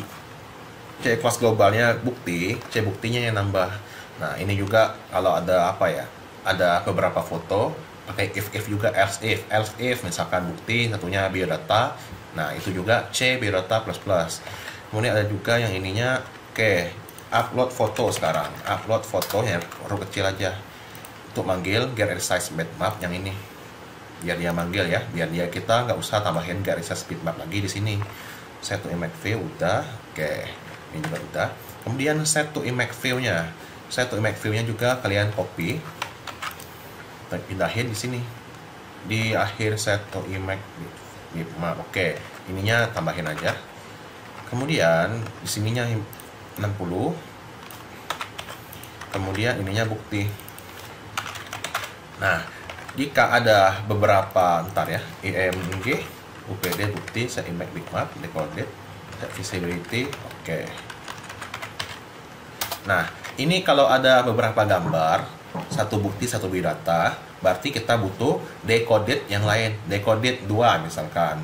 C kelas globalnya bukti, C buktinya yang nambah. Nah, ini juga kalau ada apa ya? Ada beberapa foto pakai if juga else if misalkan bukti satunya biodata. Nah, itu juga C biodata plus. Kemudian ada juga yang ininya oke, upload foto sekarang. Upload fotonya huruf kecil aja. Untuk manggil get resize bitmap yang ini. Biar dia manggil ya, biar dia kita nggak usah tambahin get resize bitmap lagi di sini. Set to image view udah, oke. Ini juga udah. Kemudian set to image view-nya. Set to image view-nya juga kalian copy dan pindahin di sini. Di akhir set to image bitmap. Oke, ininya tambahin aja. Kemudian di sininya 60. Kemudian ininya bukti. Nah, jika ada beberapa ntar ya, IMG UPD bukti set image bitmap decoded set visibility. Oke. Nah, ini kalau ada beberapa gambar, satu bukti, satu biodata, berarti kita butuh decoded yang lain. Decoded 2 misalkan,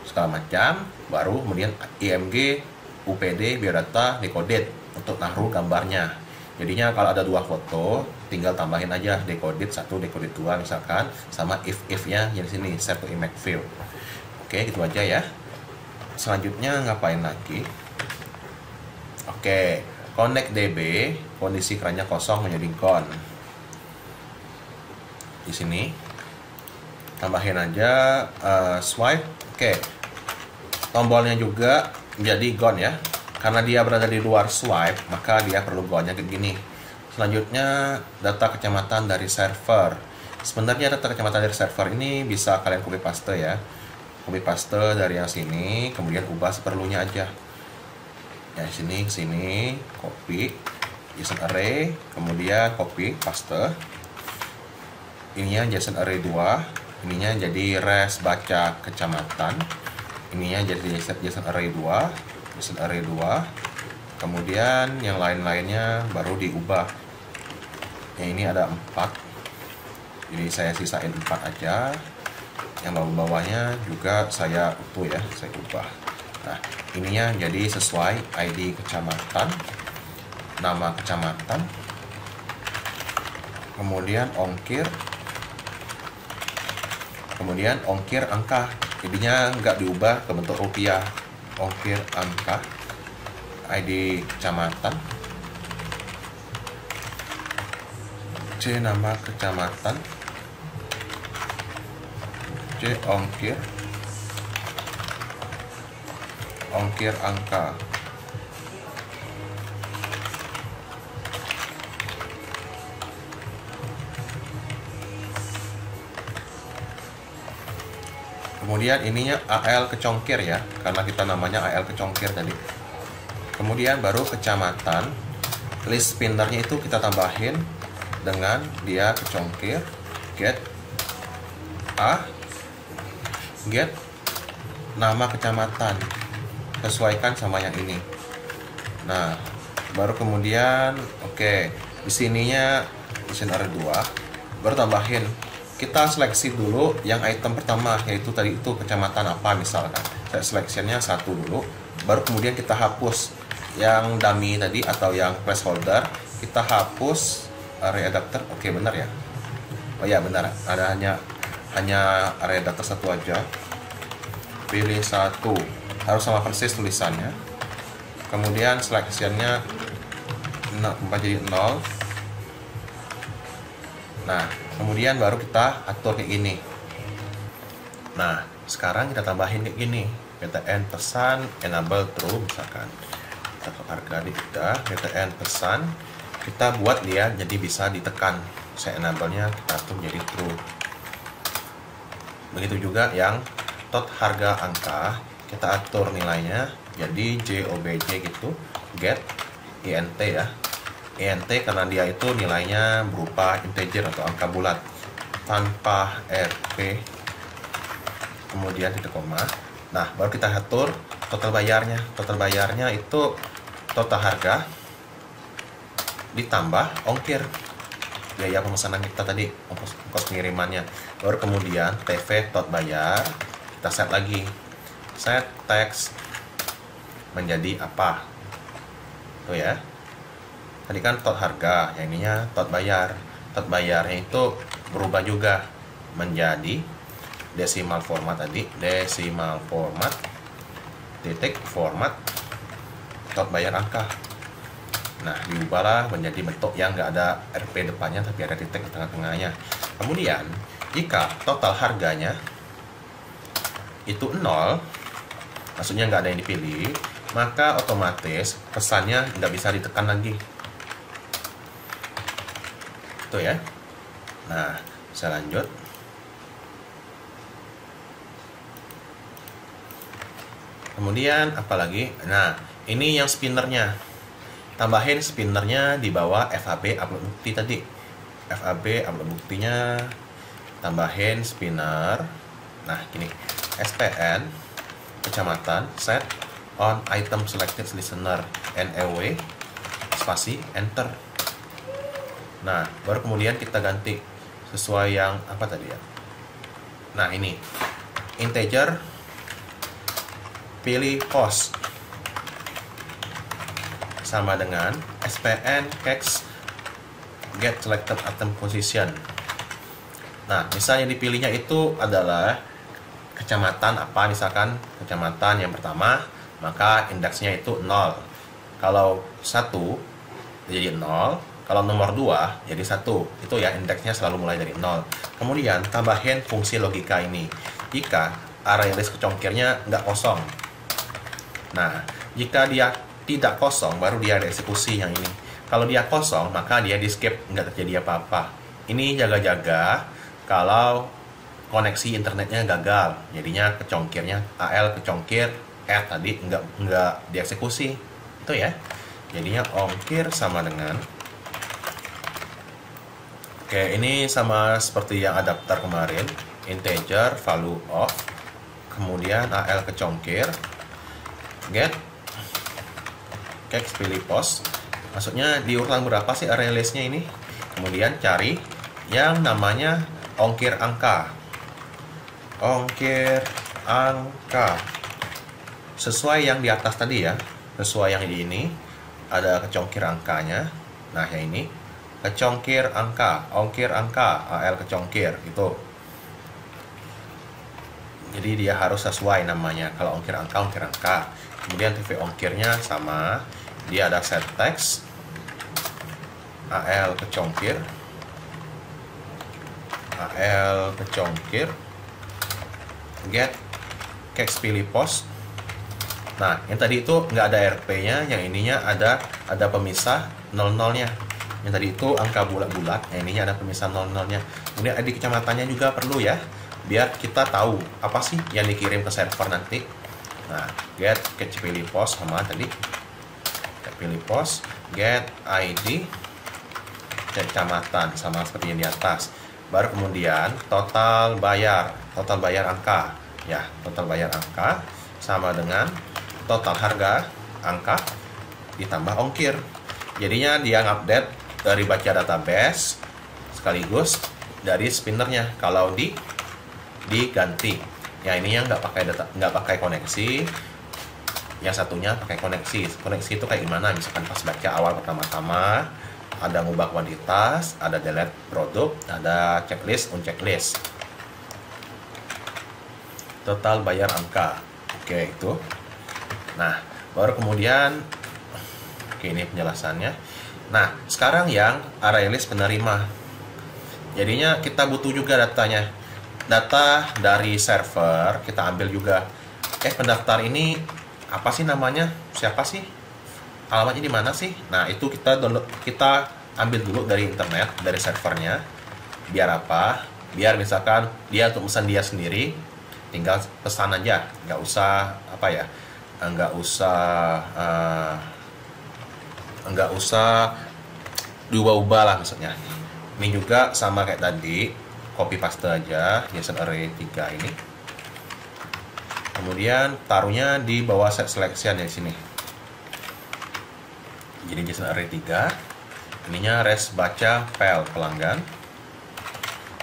segala macam, baru kemudian IMG, UPD, biodata, decoded untuk naruh gambarnya. Jadinya kalau ada 2 foto, tinggal tambahin aja decoded 1, decoded 2 misalkan, sama if-nya yang di sini, set to image view. Oke, gitu aja ya. Selanjutnya ngapain lagi? Oke, connect DB, kondisi kerannya kosong menjadi gone. Di sini tambahin aja swipe. Oke, tombolnya juga menjadi gone ya, karena dia berada di luar swipe, maka dia perlu gone-nya kayak gini. Selanjutnya data kecamatan dari server. Sebenarnya data kecamatan dari server ini bisa kalian copy paste ya, copy paste dari yang sini, kemudian ubah seperlunya aja. Ya, sini ke sini, copy JSON array, kemudian copy paste. Ininya JSON array 2, ininya jadi res baca kecamatan. Ininya jadi JSON array 2, JSON array 2. Kemudian yang lain-lainnya baru diubah. Yang ini ada 4. Jadi saya sisain 4 aja. Yang bawah-bawahnya juga saya utuh ya, saya ubah. Nah, ininya jadi sesuai ID kecamatan. nama kecamatan, kemudian ongkir, kemudian ongkir angka, jadinya nggak diubah ke bentuk rupiah. Ongkir angka, ID kecamatan, C nama kecamatan, C ongkir, ongkir angka. Kemudian ininya AL kecongkir ya, karena kita namanya AL kecongkir tadi. Kemudian baru kecamatan, list spinnernya itu kita tambahin dengan dia kecongkir, get A, get nama kecamatan, sesuaikan sama yang ini. Nah, baru kemudian di sininya listener 2, baru tambahin. Kita seleksi dulu yang item pertama, yaitu tadi itu kecamatan apa misalkan. Saya seleksinya 1 dulu, baru kemudian kita hapus yang dummy tadi atau yang placeholder, kita hapus array adapter. Oke, benar ya? Oh ya, benar. Ada hanya array adapter 1 aja. Pilih 1, harus sama persis tulisannya. Kemudian seleksiannya 4 jadi 0. Nah, kemudian baru kita atur kayak gini. Nah, sekarang kita tambahin kayak gini. PTN pesan enable true misalkan. Kita ke harga di 3, PTN pesan, kita buat dia jadi bisa ditekan. Saya enable-nya kita atur jadi true. Begitu juga yang tot harga angka, kita atur nilainya jadi JOBJ gitu, get INT ya. INT karena dia itu nilainya berupa integer atau angka bulat tanpa RP, kemudian titik koma. Nah, baru kita atur total bayarnya. Total bayarnya itu total harga ditambah ongkir, biaya pemesanan kita tadi, ongkos pengirimannya. Baru kemudian TV tot bayar, kita set lagi, set teks menjadi apa tuh ya. Tadi kan tot harga, yang ininya tot bayar. Tot bayarnya itu berubah juga menjadi desimal format tadi, desimal format titik format tot bayar angka. Nah, diubahlah menjadi bentuk yang nggak ada RP depannya tapi ada titik di tengah-tengahnya. Kemudian jika total harganya itu 0, maksudnya nggak ada yang dipilih, maka otomatis pesannya nggak bisa ditekan lagi. Itu ya. Nah, saya lanjut. Kemudian apalagi? Nah, ini yang spinnernya. Tambahin spinnernya di bawah FAB upload bukti tadi. FAB upload buktinya tambahin spinner. Nah, gini. SPN kecamatan set on item selected listener NEW spasi enter. Nah, baru kemudian kita ganti sesuai yang apa tadi ya. Nah, ini integer, pilih host sama dengan SPN kex get selected item position. Nah, misalnya dipilihnya itu adalah kecamatan apa, misalkan kecamatan yang pertama, maka indeksnya itu 0. Kalau 1 jadi 0, kalau nomor 2 jadi 1. Itu ya, indeksnya selalu mulai dari 0. Kemudian tambahin fungsi logika ini. Jika array list kecongkirnya nggak kosong. Nah, jika dia tidak kosong, baru dia ada eksekusi yang ini. Kalau dia kosong, maka dia di skip, nggak terjadi apa-apa. Ini jaga-jaga kalau koneksi internetnya gagal, jadinya kecongkirnya AL kecongkir tadi nggak dieksekusi. Itu ya. Jadinya ongkir sama dengan ini sama seperti yang adapter kemarin, integer value of, kemudian AL kecongkir, get kex pilih post, maksudnya di urutan berapa sih array listnya ini. Kemudian cari yang namanya ongkir angka, ongkir angka sesuai yang di atas tadi ya, sesuai yang di ini. ada kecongkir angkanya. Nah, yang ini kecongkir angka, ongkir angka, AL kecongkir itu. Jadi dia harus sesuai namanya. Kalau ongkir angka. Kemudian TV ongkirnya sama, dia ada set text, AL kecongkir, get cash pilih pos. Nah, yang tadi itu nggak ada RP-nya, yang ininya ada pemisah 00-nya. Yang tadi itu angka bulat-bulat, yang ininya ada pemisah 00-nya. Kemudian ID kecamatannya juga perlu ya, biar kita tahu apa sih yang dikirim ke server nanti. Nah, get pilih pos sama tadi, pilih pos, get ID kecamatan sama seperti yang di atas. Baru kemudian total bayar angka ya, total bayar angka sama dengan total harga angka ditambah ongkir. Jadinya dia ngupdate dari baca database sekaligus dari spinnernya. Kalau diganti, ya ini yang nggak pakai koneksi, yang satunya pakai koneksi. Koneksi itu kayak gimana? Misalkan pas baca awal pertama-tama ada ngubah kuantitas, ada delete produk, ada checklist, unchecklist. Total bayar angka. Oke, itu. Nah, baru kemudian ini penjelasannya. Nah, sekarang yang array list penerima. Jadinya kita butuh juga datanya. Data dari server kita ambil juga. Pendaftar ini apa sih namanya? Siapa sih? Alamatnya di mana sih? Nah, itu kita ambil dulu dari internet, dari servernya. Biar apa? Biar misalkan dia untuk pesan dia sendiri, tinggal pesan aja, nggak usah diubah-ubah lah maksudnya. Ini juga sama kayak tadi, copy paste aja JSON array 3 ini. Kemudian taruhnya di bawah set selection di sini. Jadi JSON array 3. Ininya res baca pel pelanggan.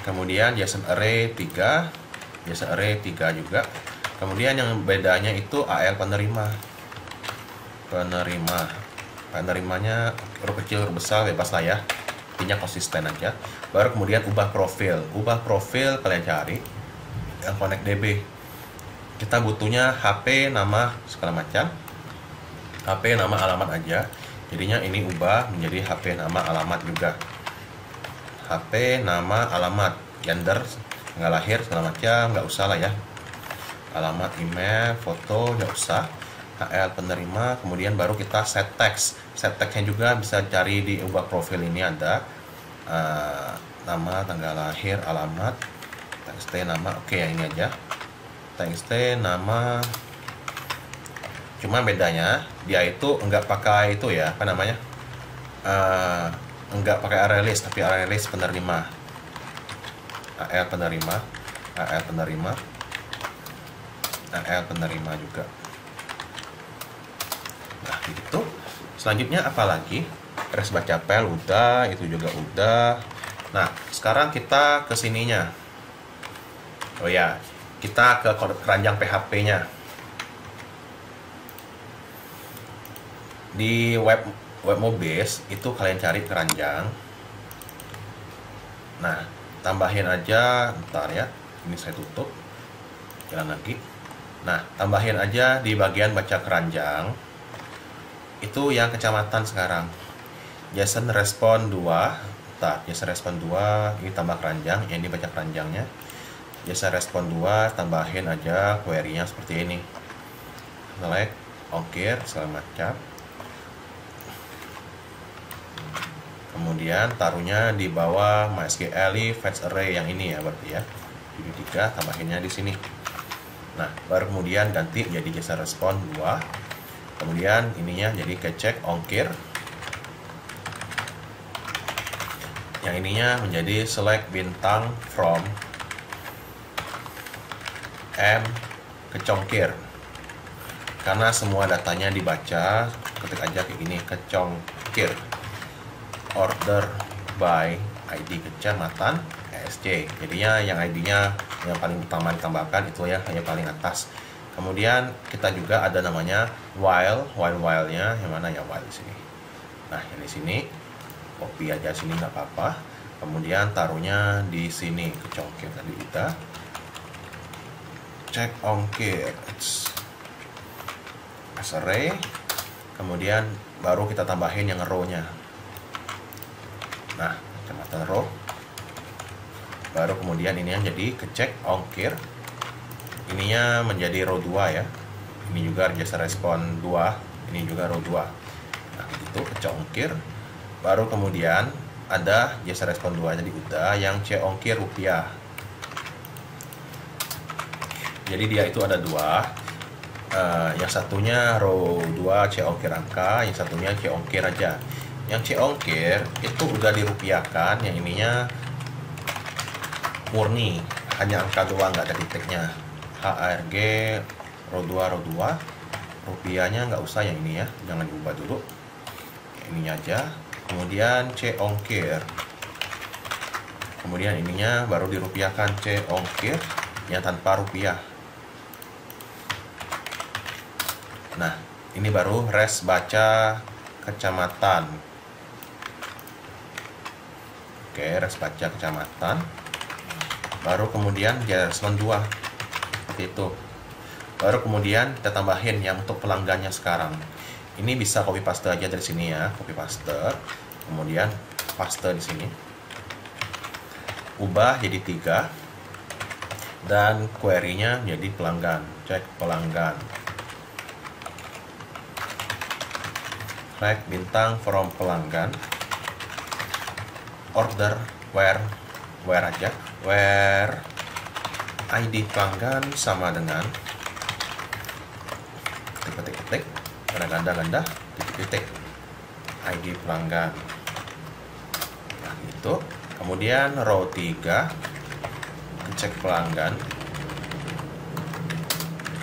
Kemudian JSON array 3, JSON array 3 juga. Kemudian yang bedanya itu AL penerima. Penerimanya huruf kecil, huruf besar, bebas lah ya. Intinya konsisten aja. Baru kemudian ubah profil. Ubah profil kalian cari yang connect DB. Kita butuhnya HP, nama, segala macam. HP, nama, alamat aja. Jadinya ini ubah menjadi HP, nama, alamat juga. HP, nama, alamat, gender, tanggal lahir, segala macam, nggak usah lah ya. Alamat, email, foto, nggak usah. HL penerima, kemudian baru kita set text. Set textnya juga bisa cari di ubah profil ini ada nama, tanggal lahir, alamat, txt, nama. Oke, yang ini aja. Txt, nama. Cuma bedanya dia itu enggak pakai itu ya, apa namanya? Enggak pakai array list, tapi array list penerima. AL penerima, AL penerima, AL penerima juga. Nah, gitu. Selanjutnya apa lagi? Res baca pel udah, itu juga udah. Nah, sekarang kita ke sininya. Oh ya, kita ke keranjang PHP-nya. Di web Mobase itu kalian cari keranjang. Nah, tambahin aja, bentar ya. Ini saya tutup. Jalan lagi. Nah, tambahin aja di bagian baca keranjang. Itu yang kecamatan sekarang. JSON respon 2. Bentar, JSON respon 2 ini tambah keranjang, yang dibaca keranjangnya. JSON respon 2 tambahin aja query-nya seperti ini. Select, ongkir, segala macam. Kemudian taruhnya di bawah MySQL fetch array yang ini ya berarti ya. Jadi 3 tambahinnya di sini. Nah, baru kemudian ganti jadi JSON respon 2. Kemudian ininya jadi kecek ongkir. Yang ininya menjadi select bintang from M kecongkir. Karena semua datanya dibaca, ketik aja kayak gini, kecongkir. Order by ID kecamatan ESC. Jadinya yang ID-nya yang paling utama ditambahkan itu ya, yang paling atas. Kemudian kita juga ada namanya while-nya yang mana ya while di sini. Nah, yang di sini copy aja sini nggak apa-apa. Kemudian taruhnya di sini kecongkir tadi kita. Cek ongkir as array. Kemudian baru kita tambahin yang row-nya. Nah, kecamatan row. Baru kemudian ini yang jadi kecek ongkir. Ininya menjadi row 2 ya. Ini juga jasa respon 2, ini juga row 2. Nah, itu kecek ongkir. Baru kemudian ada jasa respon 2 jadi udah yang C ongkir rupiah. Jadi dia itu ada dua. Yang satunya row 2 C ongkir angka, yang satunya C ongkir aja. Yang C ongkir itu udah dirupiahkan, yang ininya murni, hanya angka doang, nggak ada titiknya. HARG row 2 row 2, rupiahnya nggak usah yang ini ya, jangan diubah dulu. Ininya aja. Kemudian C ongkir. Kemudian ininya baru dirupiahkan C ongkir yang tanpa rupiah. Nah, ini baru res baca kecamatan. Oke, res baca kecamatan. Baru kemudian respon 2. Seperti itu. Baru kemudian kita tambahin yang untuk pelanggannya sekarang. Ini bisa copy paste aja dari sini ya, copy paste. Kemudian paste di sini. Ubah jadi 3. Dan query-nya jadi pelanggan. Cek pelanggan. Flag bintang from pelanggan. Order where aja. Where ID pelanggan sama dengan ketik-ketik, ganda, titik-titik, ID pelanggan. Nah, itu. Kemudian row 3, cek pelanggan.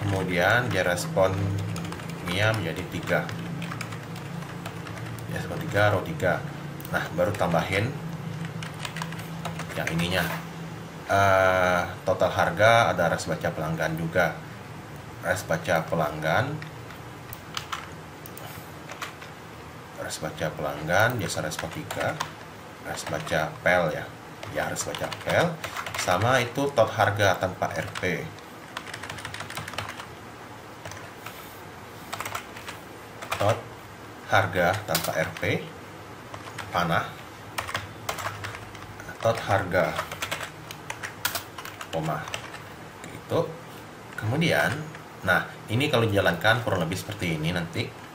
Kemudian dia responnya menjadi 3. Ya, respon 3, row 3. Nah, baru tambahin yang ininya. Total harga ada res baca pelanggan juga. Res baca pelanggan, jasa respon 3, res baca pel ya, res baca pel, sama itu tot harga tanpa RP. Tot harga tanpa RP, panah, tot harga, koma, gitu. Kemudian, nah ini kalau dijalankan kurang lebih seperti ini nanti.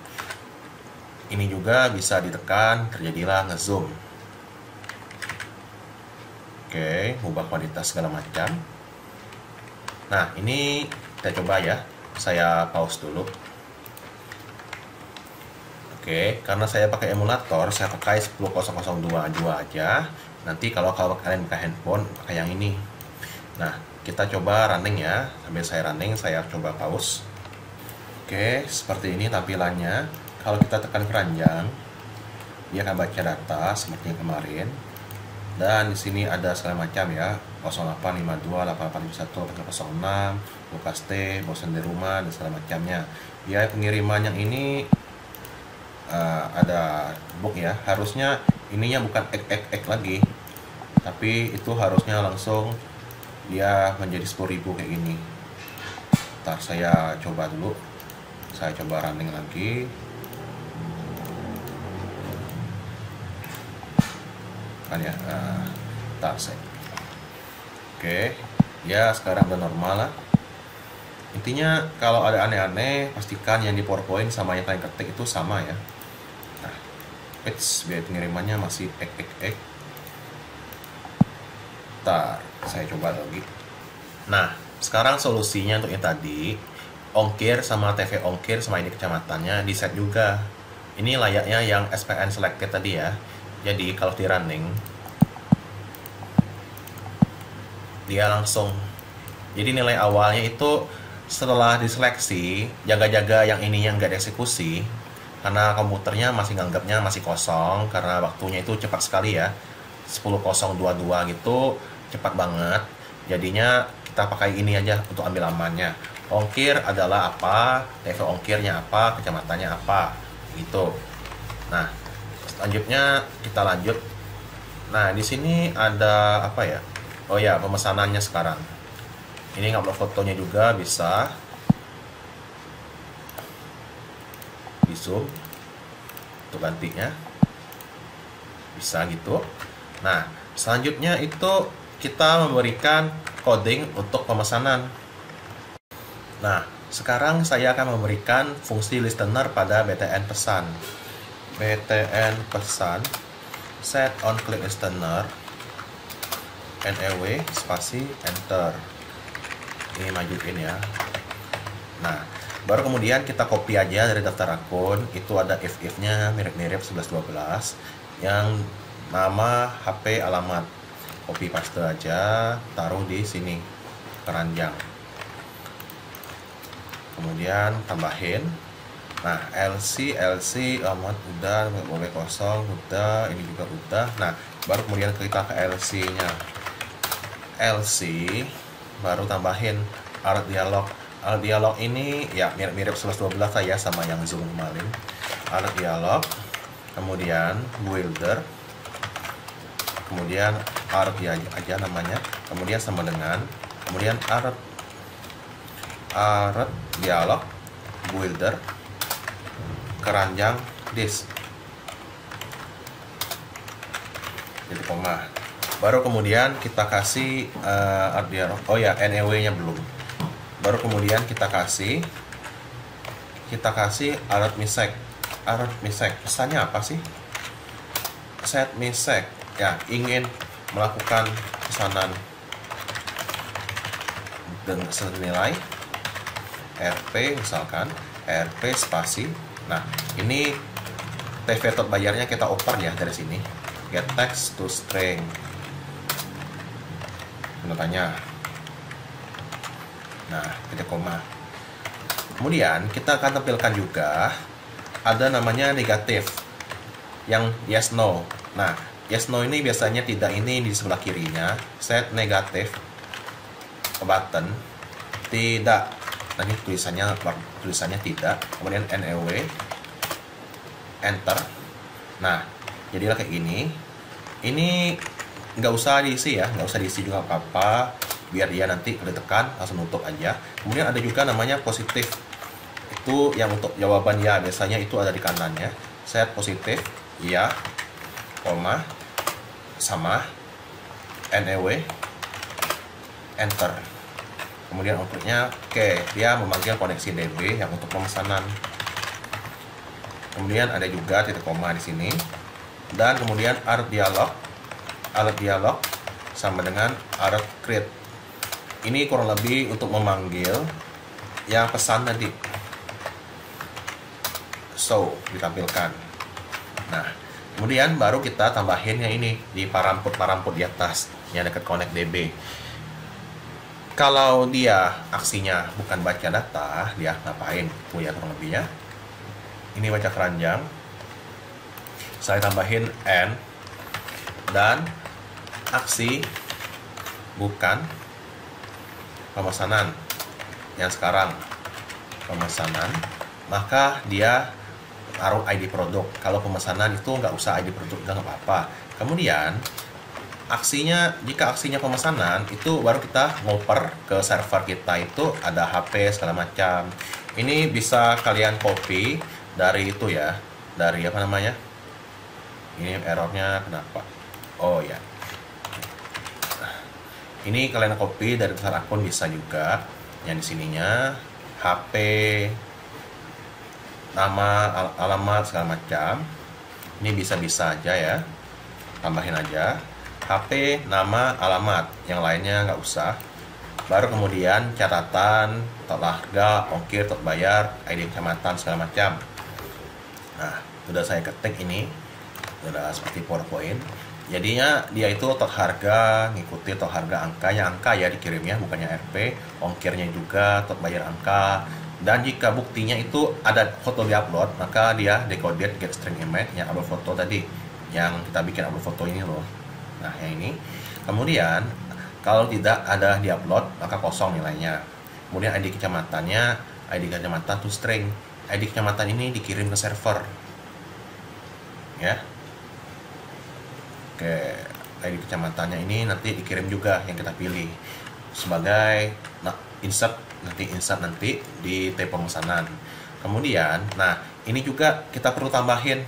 Ini juga bisa ditekan, terjadilah ngezoom. Oke, ubah kualitas segala macam. Nah, ini kita coba ya. Saya pause dulu. Oke, karena saya pakai emulator, saya pakai 10002 aja. Nanti kalau kalian pakai handphone, pakai yang ini. Nah, kita coba running ya. Sambil saya running, saya coba pause. Oke, seperti ini tampilannya. Kalau kita tekan keranjang, dia akan baca data seperti yang kemarin. Dan di sini ada segala macam ya, 0852, 8851, 806, Lukas T, bosan di rumah, dan segala macamnya. Biaya pengiriman yang ini ada book ya. Harusnya ininya bukan ek lagi, tapi itu harusnya langsung dia menjadi 10.000 kayak gini. Ntar saya coba dulu. Saya coba running lagi. Kan ya, oke ya, sekarang udah normal lah. Intinya kalau ada aneh-aneh, pastikan yang di PowerPoint sama yang kalian ketik itu sama ya. Nah, biaya pengirimannya masih ek. Ntar saya coba lagi. Nah, sekarang solusinya untuk yang tadi, ongkir sama TV ongkir sama ini kecamatannya di set juga. Ini layaknya yang SPN selected tadi ya. Jadi kalau di running, dia langsung, jadi nilai awalnya itu setelah diseleksi, jaga-jaga yang ini yang nggak dieksekusi, karena komputernya masih nganggapnya masih kosong, karena waktunya itu cepat sekali ya, 10.022 gitu, cepat banget. Jadinya kita pakai ini aja untuk ambil amannya. Ongkir adalah apa, TV ongkirnya apa, kecamatannya apa, gitu. Nah, Selanjutnya kita lanjut. Nah, di sini ada apa ya? Oh ya, pemesanannya sekarang. Ini ngupload fotonya juga bisa. Di zoom untuk gantinya. Bisa gitu. Nah, selanjutnya itu kita memberikan coding untuk pemesanan. Nah, sekarang saya akan memberikan fungsi listener pada BTN pesan. BTN pesan, set on click listener, NEW, spasi, enter. Ini majuin ya. Nah, baru kemudian kita copy aja dari daftar akun. Itu ada if-nya mirip-mirip 1112 yang nama, HP, alamat. Copy paste aja, taruh di sini keranjang. Kemudian tambahin. Nah, LC alamat udah, boleh kosong udah, ini juga udah. Nah, baru kemudian kita ke LC-nya. LC baru tambahin art dialog. Art dialog ini ya mirip-mirip 1112 saya sama yang zoom kemarin. Art dialog, kemudian builder, kemudian art aja namanya, kemudian sama dengan, kemudian art dialog, builder, keranjang, disk, jadi koma. Baru kemudian kita kasih art dialog. Oh ya, NEW nya belum. Baru kemudian kita kasih alert misek. Alert misek pesannya apa sih? Set misek ya, ingin melakukan pesanan dengan senilai RP, misalkan RP spasi. Nah, ini TV tot bayarnya kita oper ya dari sini. Get text to string. Tanya. Nah, titik koma. Kemudian kita akan tampilkan juga ada namanya negatif yang yes no. Nah, yes no ini biasanya tidak, ini di sebelah kirinya. Set negatif button tidak. Nanti tulisannya tidak. Kemudian NEW enter. Nah, jadilah kayak gini. Ini nggak usah diisi ya, nggak usah diisi juga apa-apa, biar dia nanti kalau ditekan langsung nutup aja. Kemudian ada juga namanya positif, itu yang untuk jawaban ya, biasanya itu ada di kanannya. Set positif ya, koma sama NEW enter. Kemudian outputnya oke, dia memanggil koneksi DB yang untuk pemesanan. Kemudian ada juga titik koma di sini, dan kemudian alert dialog sama dengan alert create. Ini kurang lebih untuk memanggil yang pesan tadi. So, ditampilkan. Nah, kemudian baru kita tambahin yang ini di paramput di atas yang dekat connect DB. Kalau dia aksinya bukan baca data, dia ngapain? Oh ya, kurang lebihnya. Ini baca keranjang. Saya tambahin N, dan aksi bukan pemesanan yang sekarang pemesanan, maka dia taruh ID produk. Kalau pemesanan itu nggak usah ID produk, nggak apa-apa. Kemudian jika aksinya pemesanan itu baru kita ngoper ke server kita, itu ada HP segala macam. Ini bisa kalian copy dari itu ya, dari apa namanya, ini errornya kenapa. Oh ya, ini kalian copy dari daftar akun bisa juga, yang di sininya HP, nama, alamat segala macam. Ini bisa-bisa aja ya, tambahin aja HP, nama, alamat, yang lainnya nggak usah. Baru kemudian catatan, tot harga, ongkir, tot bayar, ID kecamatan segala macam. Nah, sudah saya ketik ini, sudah seperti PowerPoint. Jadinya dia itu tot harga, ngikuti tot harga angkanya, angka ya dikirimnya, bukannya RP. Ongkirnya juga tot bayar angka. Dan jika buktinya itu ada foto diupload, maka dia decoded get string image yang upload foto tadi, yang kita bikin upload foto ini loh. Nah, yang ini. Kemudian kalau tidak ada diupload, maka kosong nilainya. Kemudian ID kecamatannya, ID kecamatan to string. ID kecamatan ini dikirim ke server. Ya. Oke, ID kecamatannya ini nanti dikirim juga yang kita pilih sebagai insert nanti di tab pemesanan. Kemudian, nah ini juga kita perlu tambahin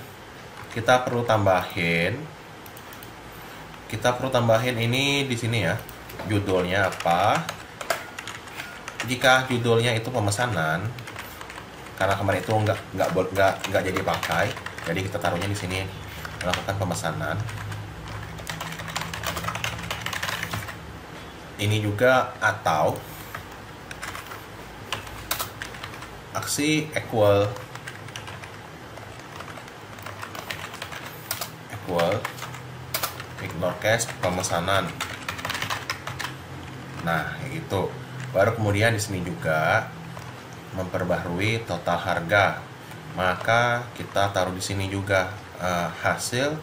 ini di sini ya, judulnya apa. Jika judulnya itu pemesanan, karena kemarin itu nggak jadi pakai, jadi kita taruhnya di sini, melakukan pemesanan. Ini juga atau aksi equal ignore cash pemesanan. Nah, kayak gitu. Baru kemudian di sini juga memperbaharui total harga. Maka kita taruh di sini juga hasil.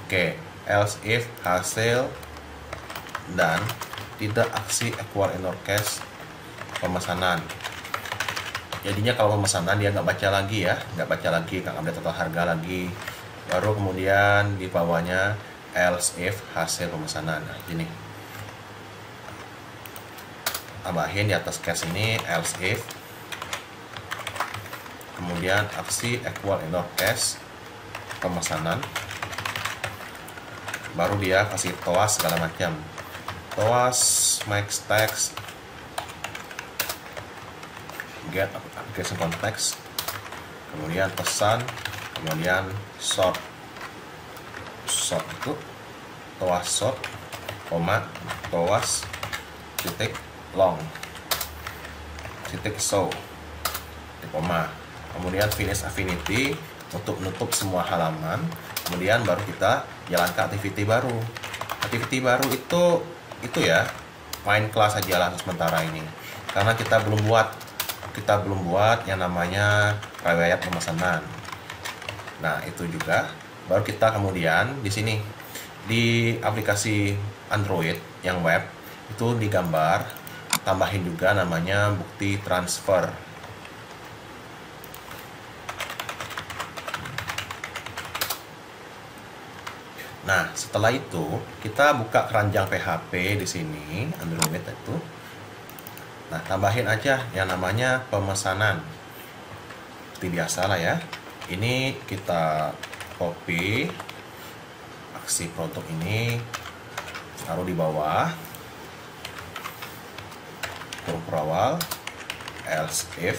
Oke, else if hasil dan tidak aksi equal ignore cash pemesanan. Jadinya kalau pemesanan dia nggak baca lagi, nggak update total harga lagi. Baru kemudian di bawahnya else if hasil pemesanan. Nah, gini. Tambahin di atas cash ini else if, kemudian aksi equal ignore cash pemesanan. Baru dia kasih toas segala macam. Toas, max text, get application context, kemudian pesan, kemudian short itu toas short, koma, toas titik long, titik show, koma, kemudian finish affinity untuk menutup semua halaman. Kemudian baru kita jalan ke activity baru. Activity baru itu ya main kelas aja lah sementara ini, karena kita belum buat yang namanya riwayat pemesanan. Nah, itu juga baru kita kemudian di sini di aplikasi Android yang web itu digambar, tambahin juga namanya bukti transfer. Nah, setelah itu kita buka keranjang PHP di sini Android itu. Nah, tambahin aja yang namanya pemesanan. Seperti biasa lah ya. Ini kita copy aksi produk ini, taruh di bawah. Huruf berawal else if.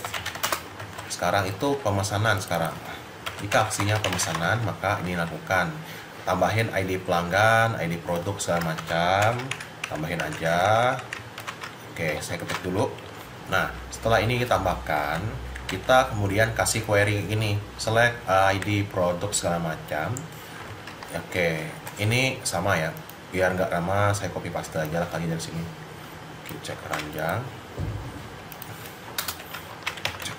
Sekarang itu pemesanan sekarang. Jika aksinya pemesanan, maka ini lakukan. Tambahin ID pelanggan, ID produk segala macam, tambahin aja. Oke, saya ketik dulu. Nah, setelah ini kita tambahkan, kita kemudian kasih query ini, select ID produk segala macam. Oke, ini sama ya, biar nggak lama saya copy paste aja lah kali dari sini. Oke, cek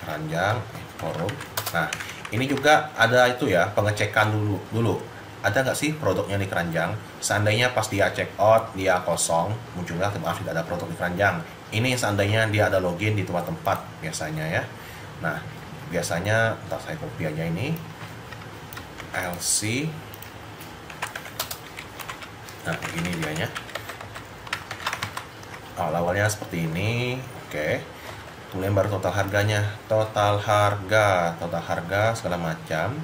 keranjang, forum. Nah, ini juga ada itu ya, pengecekan dulu. Ada nggak sih produknya di keranjang? Seandainya pas dia check out, dia kosong, munculnya maaf tidak ada produk di keranjang. Ini seandainya dia ada login di tempat-tempat biasanya ya. Nah, biasanya entah saya copy aja ini LC. Nah, ini dianya. Awalnya seperti ini. Oke. Kemudian baru total harganya, total harga segala macam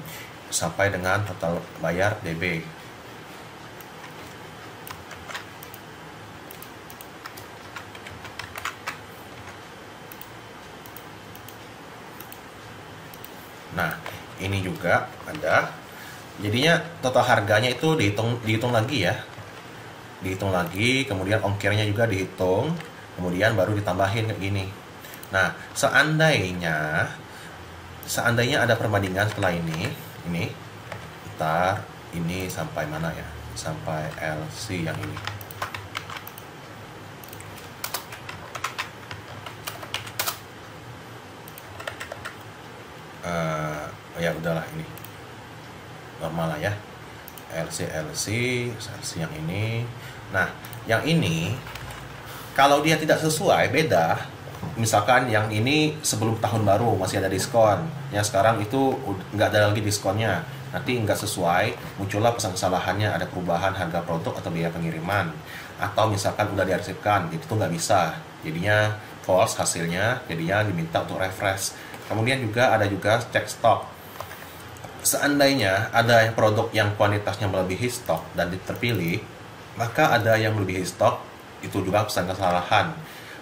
sampai dengan total bayar DB. Nah, ini juga ada. Jadinya total harganya itu dihitung lagi ya. Dihitung lagi, kemudian ongkirnya juga dihitung, kemudian baru ditambahin kayak gini. Nah, seandainya ada perbandingan setelah ini ntar ini sampai mana ya, sampai LC yang ini. Ya udahlah, ini normal lah ya, LC yang ini. Nah, yang ini kalau dia tidak sesuai, beda, misalkan yang ini sebelum tahun baru masih ada diskon, yang sekarang itu nggak ada lagi diskonnya, nanti nggak sesuai, muncullah pesan kesalahannya, ada perubahan harga produk atau biaya pengiriman, atau misalkan udah diarsipkan, itu tuh nggak bisa, jadinya false hasilnya, jadinya diminta untuk refresh. Kemudian juga ada juga cek stok. Seandainya ada produk yang kuantitasnya melebihi stok dan terpilih, maka ada yang melebihi stok, itu juga pesan kesalahan.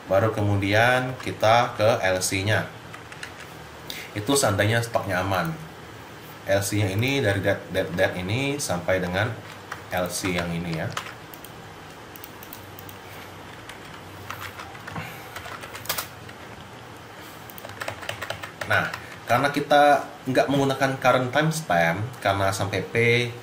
Baru kemudian kita ke LC-nya. Itu seandainya stoknya aman. LC-nya ini dari date ini sampai dengan LC yang ini ya. Nah, karena kita nggak menggunakan current timestamp, karena sampai P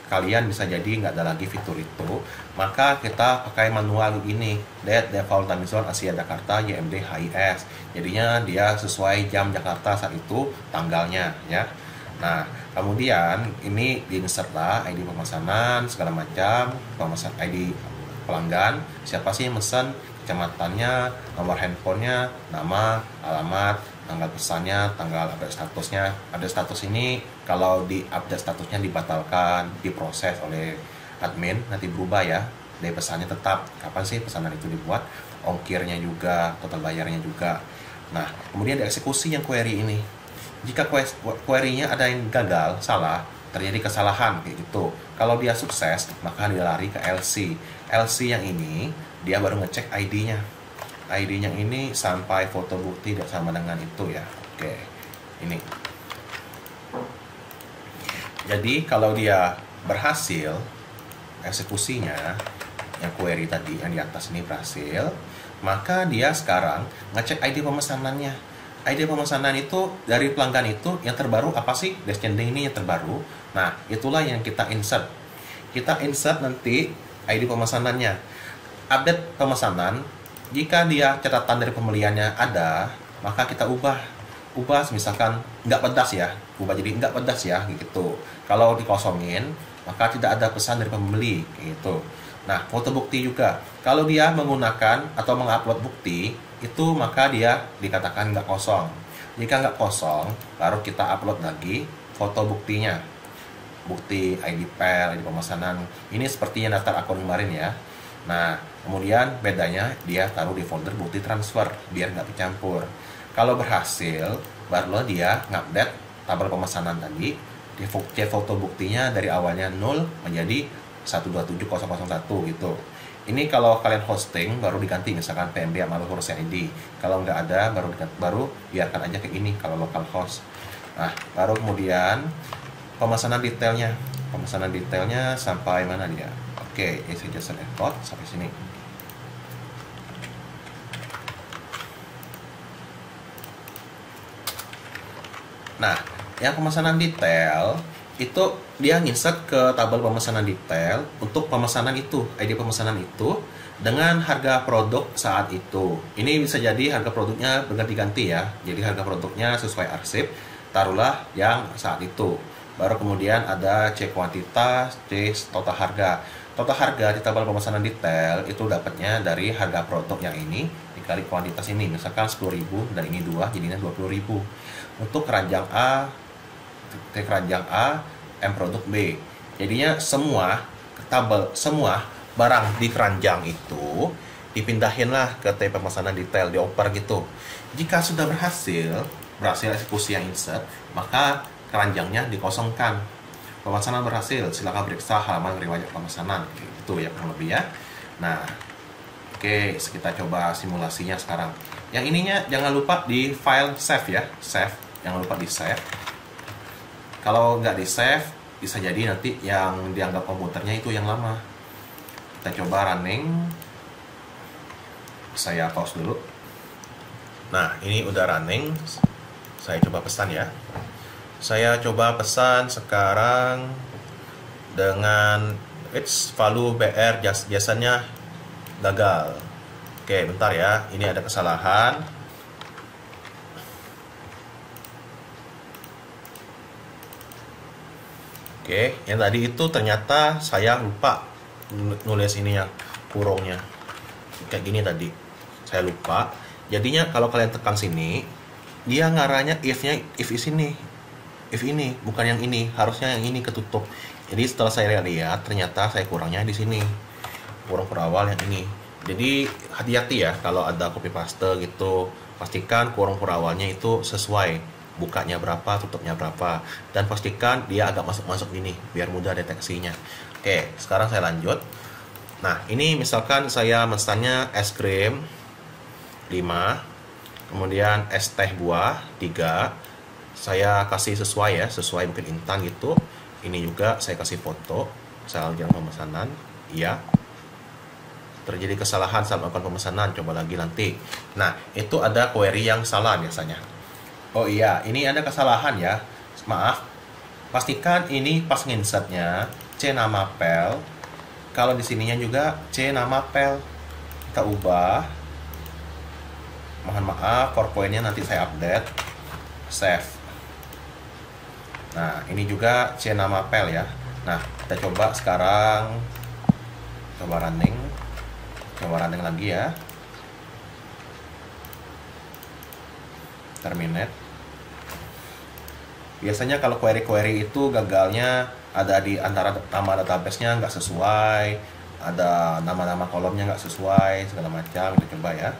kalian bisa jadi nggak ada lagi fitur itu, maka kita pakai manual ini, date default time zone Asia Jakarta YMD HIS. Jadinya dia sesuai jam Jakarta saat itu, tanggalnya ya. Nah, kemudian ini di-insert lah ID pemesanan segala macam, pemesan ID pelanggan, siapa sih yang pesan, kecamatannya, nomor handphonenya, nama, alamat, tanggal pesannya, tanggal update statusnya. Update status ini kalau di update statusnya dibatalkan, diproses oleh admin, nanti berubah ya. Dari pesannya tetap kapan sih pesanan itu dibuat, ongkirnya juga, total bayarnya juga. Nah, kemudian dieksekusi yang query ini. Jika query-nya ada yang gagal, salah, terjadi kesalahan kayak gitu. Kalau dia sukses, maka dia lari ke LC. LC yang ini dia baru ngecek ID-nya. ID-nya ini sampai foto bukti tidak sama dengan itu ya. Oke, ini. Jadi kalau dia berhasil eksekusinya, yang query tadi yang di atas ini berhasil, maka dia sekarang ngecek ID pemesanannya. ID pemesanan itu dari pelanggan itu yang terbaru apa sih? Descending ini yang terbaru. Nah, itulah yang kita insert. Kita insert nanti ID pemesanannya. Update pemesanan, jika dia catatan dari pembeliannya ada, maka kita ubah misalkan nggak pedas ya, ubah jadi nggak pedas ya gitu. Kalau dikosongin, maka tidak ada pesan dari pembeli gitu. Nah, foto bukti juga, kalau dia menggunakan atau mengupload bukti itu, maka dia dikatakan nggak kosong. Jika nggak kosong, baru kita upload lagi foto buktinya, bukti ID PEL, ID pemesanan. Ini sepertinya daftar akun kemarin ya. Nah, kemudian bedanya dia taruh di folder bukti transfer biar nggak dicampur. Kalau berhasil, barulah dia ngupdate tabel pemesanan tadi. Dia foto buktinya dari awalnya 0 menjadi 127001 gitu. Ini kalau kalian hosting baru diganti misalkan PMB sama Luhur ID. Kalau nggak ada baru biarkan aja kayak ini kalau local host. Nah, baru kemudian pemesanan detailnya. Pemesanan detailnya sampai mana dia? Oke, isi JSON import sampai sini. Nah, yang pemesanan detail itu dia nginsert ke tabel pemesanan detail untuk pemesanan itu, ID pemesanan itu dengan harga produk saat itu. Ini bisa jadi harga produknya berganti-ganti ya. Jadi harga produknya sesuai arsip, taruhlah yang saat itu. Baru kemudian ada C kuantitas, C total harga. Total harga di tabel pemesanan detail itu dapatnya dari harga produk yang ini dikali kuantitas ini. Misalkan 10.000 dan ini 2 jadinya 20.000. Untuk keranjang A, M produk B. Jadinya semua semua barang di keranjang itu dipindahinlah ke T pemesanan detail, dioper gitu. Jika sudah berhasil eksekusi yang insert, maka keranjangnya dikosongkan. Pemesanan berhasil, silakan periksa halaman riwayat pemesanan gitu ya kurang lebih ya. Nah, oke, kita coba simulasinya sekarang. Yang ininya jangan lupa di file save ya, jangan lupa di save. Kalau nggak di save, bisa jadi nanti yang dianggap komputernya itu yang lama. Kita coba running. Saya pause dulu. Nah, ini udah running. Saya coba pesan ya. Saya coba pesan sekarang dengan value BR jasanya gagal. Oke, bentar ya. Ini ada kesalahan. Oke, yang tadi itu ternyata saya lupa nulis ini ya, kurungnya. Kayak gini tadi. Saya lupa. Jadinya kalau kalian tekan sini, dia ngarahnya if ini, bukan yang ini. Harusnya yang ini ketutup. Jadi setelah saya lihat, ternyata saya kurangnya di sini. Kurang perawal yang ini. Jadi hati-hati ya kalau ada copy paste gitu. Pastikan kurang perawalnya itu sesuai. Bukanya berapa, tutupnya berapa. Dan pastikan dia agak masuk-masuk gini, biar mudah deteksinya. Oke, sekarang saya lanjut. Nah, ini misalkan saya mesennya es krim 5, kemudian es teh buah 3. Saya kasih sesuai ya, sesuai mungkin instan gitu. Ini juga saya kasih foto, saya lanjutkan pemesanan. Iya. Terjadi kesalahan saat melakukan pemesanan, coba lagi nanti. Nah, itu ada query yang salah biasanya. Oh iya, ini ada kesalahan ya. Maaf. Pastikan ini pas nginsertnya C nama pel. Kalau di sininya juga C nama pel. Kita ubah. Mohon maaf, PowerPoint-nya nanti saya update. Save. Nah, ini juga C nama pel ya. Nah, kita coba sekarang. Coba running lagi ya. Terminate. Biasanya kalau query itu gagalnya ada di antara nama database-nya nggak sesuai, ada nama-nama kolomnya nggak sesuai, segala macam. Kita coba ya.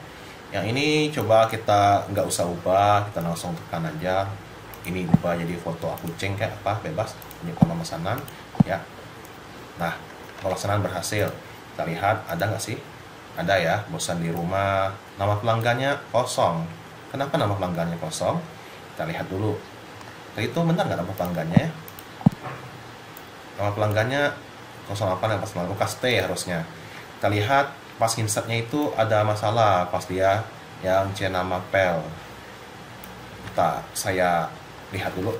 Yang ini coba kita nggak usah ubah, kita langsung tekan aja. Ini ubah jadi foto kucing kayak apa, bebas. Ini pemesanan ya. Nah, pelaksanaan berhasil. Kita lihat ada nggak sih? Ada ya, bosan di rumah. Nama pelanggannya kosong. Kenapa nama pelanggannya kosong? Kita lihat dulu. Itu benar nggak nama pelanggannya ya? Nama pelanggannya 08 yang pas lalu T harusnya. Kita lihat pas insertnya itu ada masalah pas dia yang C nama pel. Saya lihat dulu.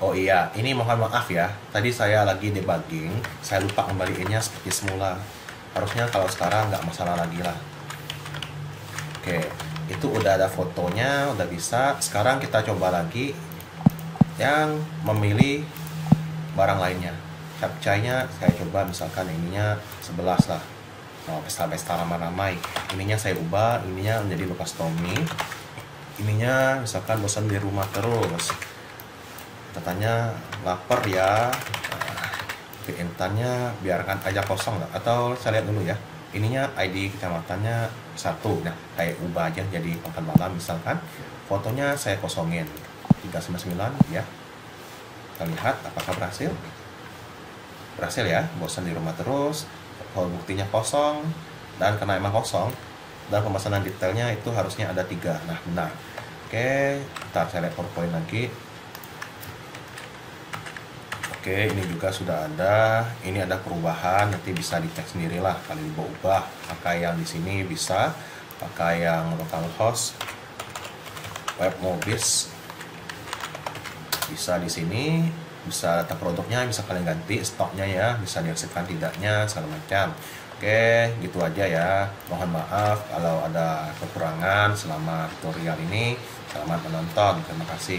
Oh iya, ini mohon maaf ya. Tadi saya lagi debugging, saya lupa kembaliinnya seperti semula. Harusnya kalau sekarang nggak masalah lagi lah. Oke, itu udah ada fotonya, udah bisa. Sekarang kita coba lagi yang memilih barang lainnya. Captcha-nya saya coba misalkan ininya 11 lah. Oh, pesta-pesta ramai-ramai. Ininya saya ubah, ininya menjadi Lukas Tommy. Ininya misalkan bosan di rumah terus. Katanya lapar ya. Intannya biarkan aja kosong lah. Atau saya lihat dulu ya. Ininya ID kecamatannya 1. Nah, saya ubah aja jadi makan malam misalkan. Fotonya saya kosongin 399 ya. Kita lihat apakah berhasil. Berhasil ya, bosan di rumah terus. Kalau buktinya kosong dan karena emang kosong dan pemesanan detailnya itu harusnya ada 3. Nah, benar. Oke, ntar saya lihat PowerPoint lagi. Oke, ini juga sudah ada. Ini ada perubahan, nanti bisa dicek sendirilah. Kalian ubah, pakai yang di sini bisa, pakai yang localhost, web mobis, bisa di sini, bisa data produknya, bisa kalian ganti stoknya ya, bisa diaktifkan tidaknya, segala macam. Oke, gitu aja ya. Mohon maaf kalau ada kekurangan selama tutorial ini. Selamat menonton, terima kasih.